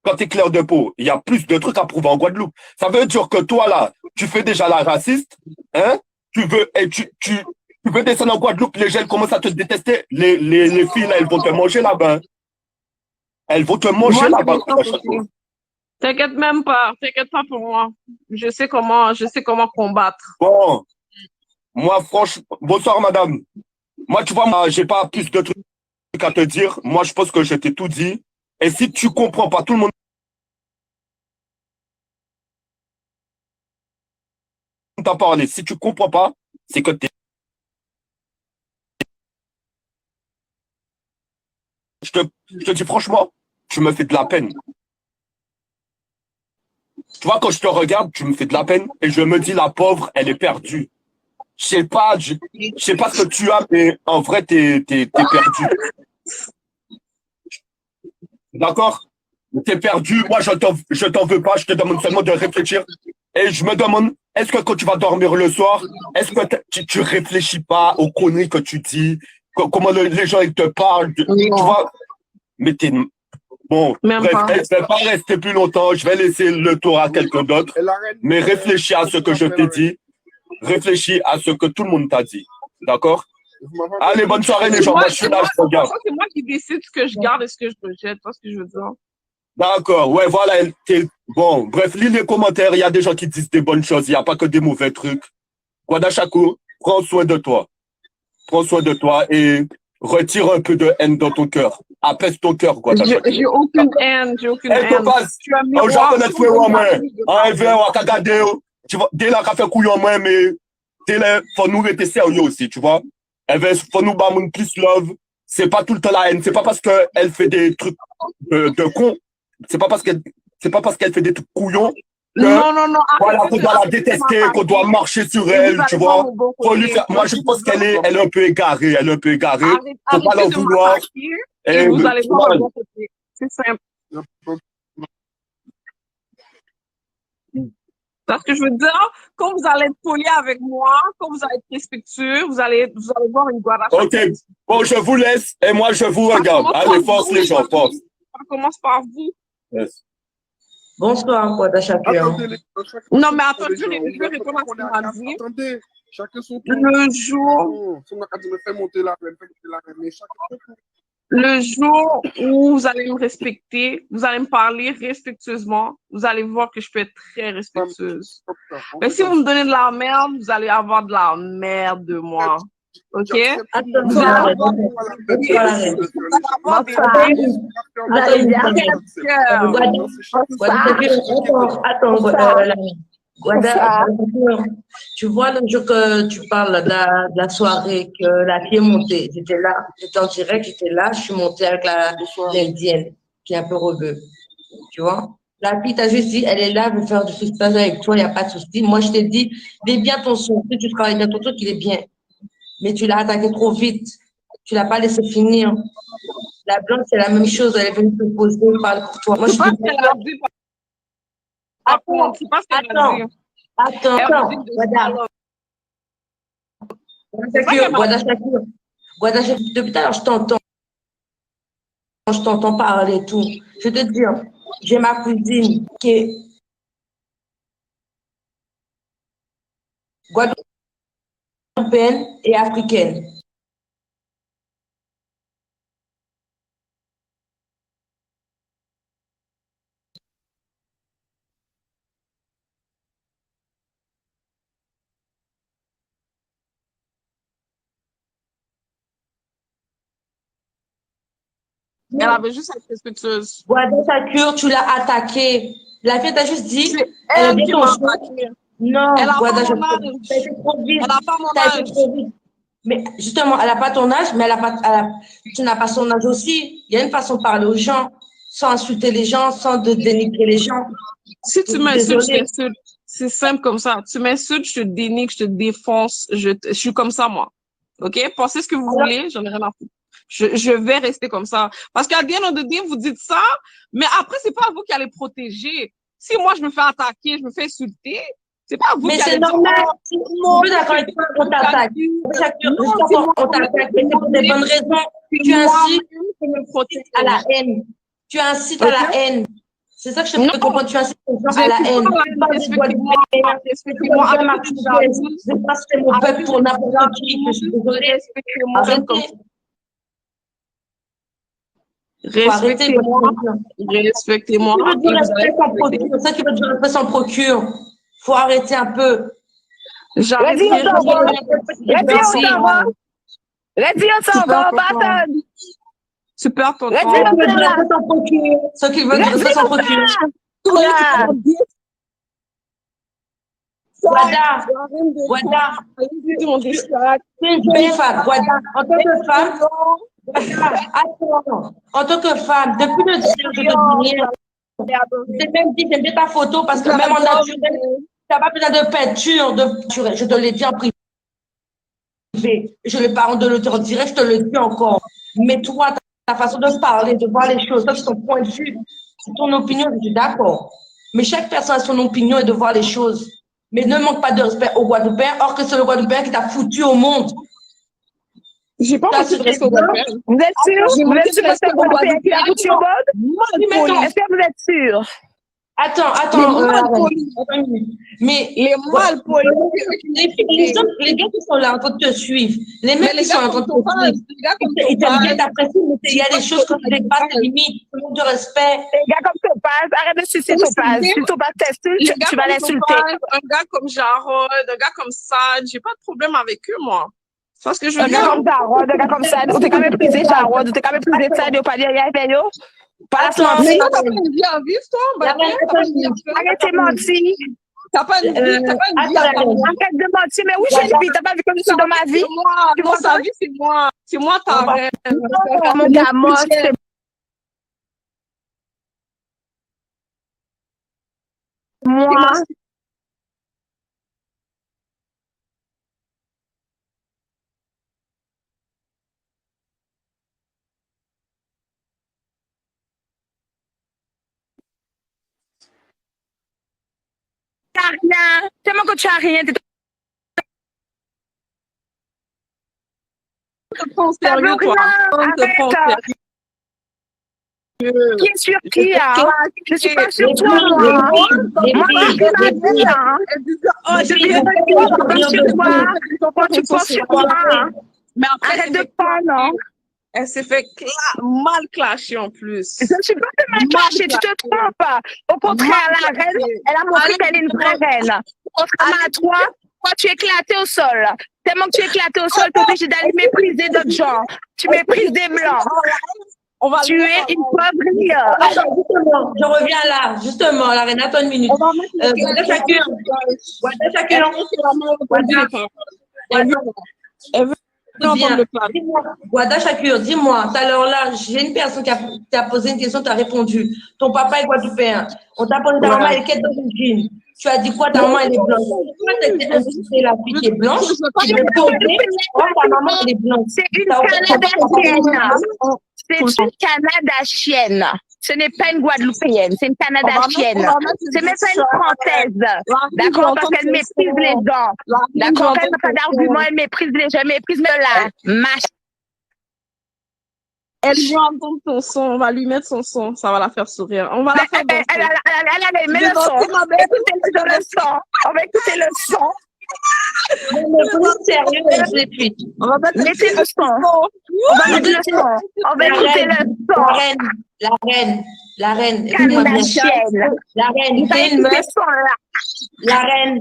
Quand tu es clair de peau, il y a plus de trucs à prouver en Guadeloupe. Ça veut dire que toi, là, tu fais déjà la raciste, hein? Tu veux descendre en Guadeloupe, les gens commencent à te détester. Les filles, là, elles vont te manger là-bas. Elles vont te manger là-bas. T'inquiète même pas. T'inquiète pas pour moi. Je sais comment combattre. Bon. Moi, franchement, bonsoir, madame. Moi, tu vois, moi, j'ai pas plus de trucs à te dire. Moi, je pense que je t'ai tout dit. Et si tu comprends pas, tout le monde t'a parlé. Si tu comprends pas, c'est que je te dis franchement, tu me fais de la peine. Tu vois, quand je te regarde, tu me fais de la peine et je me dis, la pauvre, elle est perdue. Je sais pas ce que tu as, mais en vrai, t'es perdu. D'accord? T'es perdu. Moi, je t'en veux pas. Je te demande seulement de réfléchir. Et je me demande, est-ce que quand tu vas dormir le soir, est-ce que tu réfléchis pas aux conneries que tu dis, comment les gens ils te parlent, tu vois? Mais t'es... Bon, bref, je vais pas rester plus longtemps. Je vais laisser le tour à quelqu'un d'autre. Mais réfléchis à ce que je t'ai dit. Réfléchis à ce que tout le monde t'a dit. D'accord? Allez, bonne soirée, les gens. Moi, je suis là, je regarde. C'est moi qui décide ce que je garde et ce que je rejette. Tu vois ce que je veux dire? D'accord, ouais, voilà. Bon, bref, lis les commentaires. Il y a des gens qui disent des bonnes choses. Il n'y a pas que des mauvais trucs. Guadachaku, prends soin de toi. Prends soin de toi et retire un peu de haine dans ton cœur. Apaise ton cœur, Guadachaku. J'ai aucune haine, j'ai aucune haine. Tu as mis dès là, qu'a fait couillon, moi, mais dès là, faut nous rester sérieux aussi, tu vois. Faut nous battre plus love. C'est pas tout le temps la haine. C'est pas parce qu'elle fait des trucs de con. C'est pas parce qu'elle fait des trucs couillons. Non. Voilà, qu'on doit la détester, qu'on doit marcher sur elle, tu vois. Faut lui faire... Moi, je pense qu'elle est un peu égarée. Elle est un peu égarée. Faut pas l'en vouloir. Et vous allez voir le bon côté. C'est simple. Parce que je veux dire, quand vous allez être poli avec moi, quand vous allez être respectueux, vous allez voir une Guadachaku. Ok, bon, je vous laisse et moi, je vous regarde. Allez, force les gens, force. Ça commence par vous. Yes. Bonsoir, Guadachaku. Non, mais attends, je vais répondre à ce qu'il m'a dit. Attendez, chacun son tour. Le jour... Le jour où vous allez me respecter, vous allez me parler respectueusement, vous allez voir que je peux être très respectueuse. Mais si vous me donnez de la merde, vous allez avoir de la merde de moi. OK? Vous allez avoir tu vois, le jour que tu parles de la soirée, que la fille est montée, j'étais là, j'étais en direct, j'étais là, je suis montée avec l'indienne, qui est un peu rebeu. Tu vois? La fille t'a juste dit, elle est là, elle veut faire du freestyle avec toi, il n'y a pas de souci. Moi, je t'ai dit, mets bien ton son, si tu travailles bien ton truc, il est bien. Mais tu l'as attaqué trop vite. Tu l'as pas laissé finir. La blonde, c'est la même chose, elle est venue te poser, parler pour toi. Moi, je dis, Attends, Guadachaku, depuis tout à l'heure, je t'entends parler et tout. Je vais te dire, j'ai ma cousine qui est guadeloupéenne et africaine. Elle avait juste à être respectueuse. Guadachaku, tu l'as attaquée. La fille t'a juste dit. Elle qui m'a attaquée. Non, elle a pas Guadachaku, mon âge. Elle n'a pas mon âge. Mais justement, elle n'a pas ton âge, mais tu n'as pas son âge aussi. Il y a une façon de parler aux gens, sans insulter les gens, sans dénigrer les gens. Si tu m'insultes, je t'insulte. C'est simple comme ça. Tu m'insultes, je te dénigre, je te défonce. Je suis comme ça, moi. OK? Pensez ce que vous voulez, j'en ai rien à foutre. Je vais rester comme ça. Parce qu'à the end of the day, vous dites ça, mais après, c'est pas vous qui allez protéger. Si moi, je me fais attaquer, je me fais insulter, c'est pas vous qui allez dire... Mais c'est normal. Je suis d'accord avec toi qu'on t'attaque. On t'attaque, mais c'est pour des bonnes raisons. Tu incites à la haine. Tu incites à la haine. C'est ça que je te comprends. Tu incites les gens à la haine. Respectez-moi. Je passe mon peuple pour n'importe qui. Je suis désolée. Respectez-moi. Respectez-moi. C'est ça qui veut dire respect sans procure. Faut arrêter un peu. J'arrête. Super, tonton. Ceux qui veulent rester sans procure. Guada, en tant que femme, attends, en tant que femme, depuis le début, je te dis rien. J'ai même dit, j'aime bien ta photo parce que même en naturel, tu n'as pas besoin de peinture, je te l'ai dit en privé. Je l'ai pas de le dire en direct, je te le dis encore. Mais toi, ta façon de parler, de voir les choses, ça c'est ton point de vue, c'est ton opinion, je suis d'accord. Mais chaque personne a son opinion et de voir les choses. Mais ne manque pas de respect au Guadeloupéen, or que c'est le Guadeloupéen qui t'a foutu au monde. J'ai pas reçu de respect au Guadeloupéen. Vous êtes sûr? Vous êtes sûr que c'est le Guadeloupéen qui a foutu au monde? Est-ce que vous êtes sûr? Attends, mais les mal polis. Les gars qui sont là en train de te suivre, les mecs qui sont en train de te suivre, ils t'aiment t'apprécient, mais il y a des choses que tu dépassent tes limites, manque de respect. Les gars comme Topaz, arrête de sucer Topaz. Si Topaz t'insulte, tu vas l'insulter. Un gars comme Jarod, un gars comme Sad, j'ai pas de problème avec eux, moi. C'est parce que je veux dire. Un gars comme Jarod, un gars comme Sad, on t'a quand même prisé Jarod, on t'a quand même prisé Sad, on pas dire rien avec eux. Pas la mentir. Mais t'as pas une vie à vivre, toi? Arrête de mentir. T'as pas une vie, t'as pas une vie. Arrête de mentir, mais oui, j'ai une vie. T'as pas vu que je suis dans ma vie? Dans sa vie, c'est moi. C'est moi ta reine. Mon gars, moi, c'est moi. T'as rien. Tellement que tu as rien. Ça veut rien. Arrête. Qui est sur qui, hein? Je suis pas sur toi, moi. Moi, je suis pas sur toi. Tu penses sur moi. Mais après, arrête de prendre, hein. Elle s'est fait mal clasher en plus. Je ne suis pas de mal clasher, tu te trompes. Au contraire, la reine, elle a montré qu'elle est une vraie reine. Contrairement à toi, tu es éclaté au sol. Tellement que tu es éclaté au sol, tu es obligé d'aller mépriser d'autres gens. Tu méprises des blancs. Tu es une pauvre. Attends, justement, je reviens là. Justement, la reine, attends une minute. Guada Shakur, dis-moi, tout à l'heure là, j'ai une personne qui t'a posé une question, tu as répondu. Ton papa est guadeloupéen. On t'a posé ta maman, elle est quelle d'origine? Tu as dit quoi? Ta maman, elle est blanche. Pourquoi tu étais insistée la fille qui est blanche? Tu l'as posé. Ta maman, elle est blanche. C'est une Canadachienne. C'est une Canadachienne. Ce n'est pas une Guadeloupéenne, c'est une Canadachienne. C'est même pas une Française. D'accord? Parce qu'elle méprise les gens. D'accord? Elle n'a pas d'argument, elle méprise les gens, elle méprise la mâche. Elle va entendre ton son, on va lui mettre son son, ça va la faire sourire. On va la faire danser. Elle met le son. Écoutez le son. On va écouter le son. On va mettre le son. On va mettre le son. On va écouter le son. La reine. Canadachienne. La reine, t'es une meuf. La reine,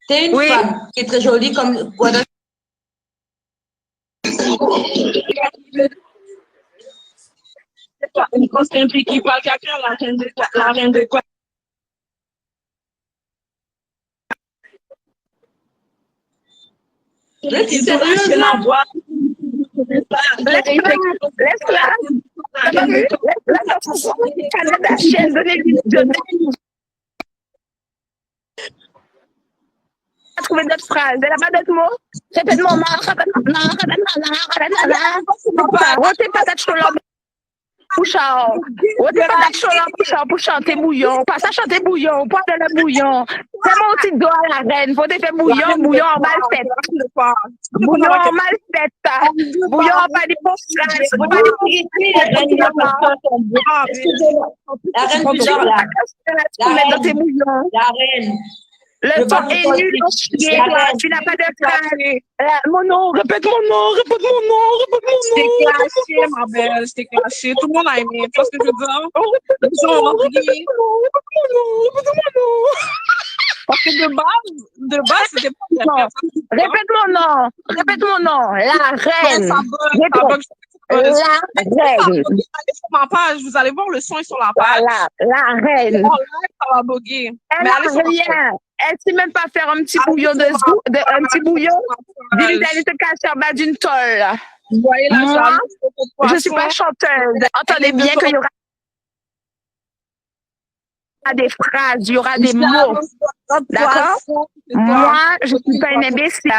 t'es une femme qui est très jolie comme Guada. Une costume qui parle quelqu'un, la reine de quoi? Laisse-la. Canadachienne, donnez-lui. Trouver d'autres phrases. Elle n'a pas d'autres mots. Répète-moi, rôtez patate chola. Pouchard. Rôtez patate chola, pour chanter bouillon. Pas ça chanter bouillon, pas de le bouillon. C'est mon petit doigt à la reine. Faut te faire bouillon en mal fait. Bouillon en mal fait. Bouillon en pas des postales. Faut pas des La reine. Le temps est nul, tu n'as pas de phrase. Mon nom, répète mon nom. Je t'ai clashé, ma belle, je t'ai clashé. Tout le monde a aimé, tu vois ce que je veux dire? Les gens ont ri. Parce que de base, c'était pas la personne. Répète mon nom. La reine. La reine. Allez sur ma page, vous allez voir le son est sur la page. Voilà, la reine. En live, ça va bugger. Elle n'a rien. Elle ne sait même pas faire un petit bouillon un petit bouillon. Dis-lui d'aller te cacher en bas d'une tôle. Vous voyez la moi, je ne suis pas chanteuse. Entendez bien qu'il y aura des phrases, il y aura des mots. D'accord? Moi, je ne suis pas une imbécile.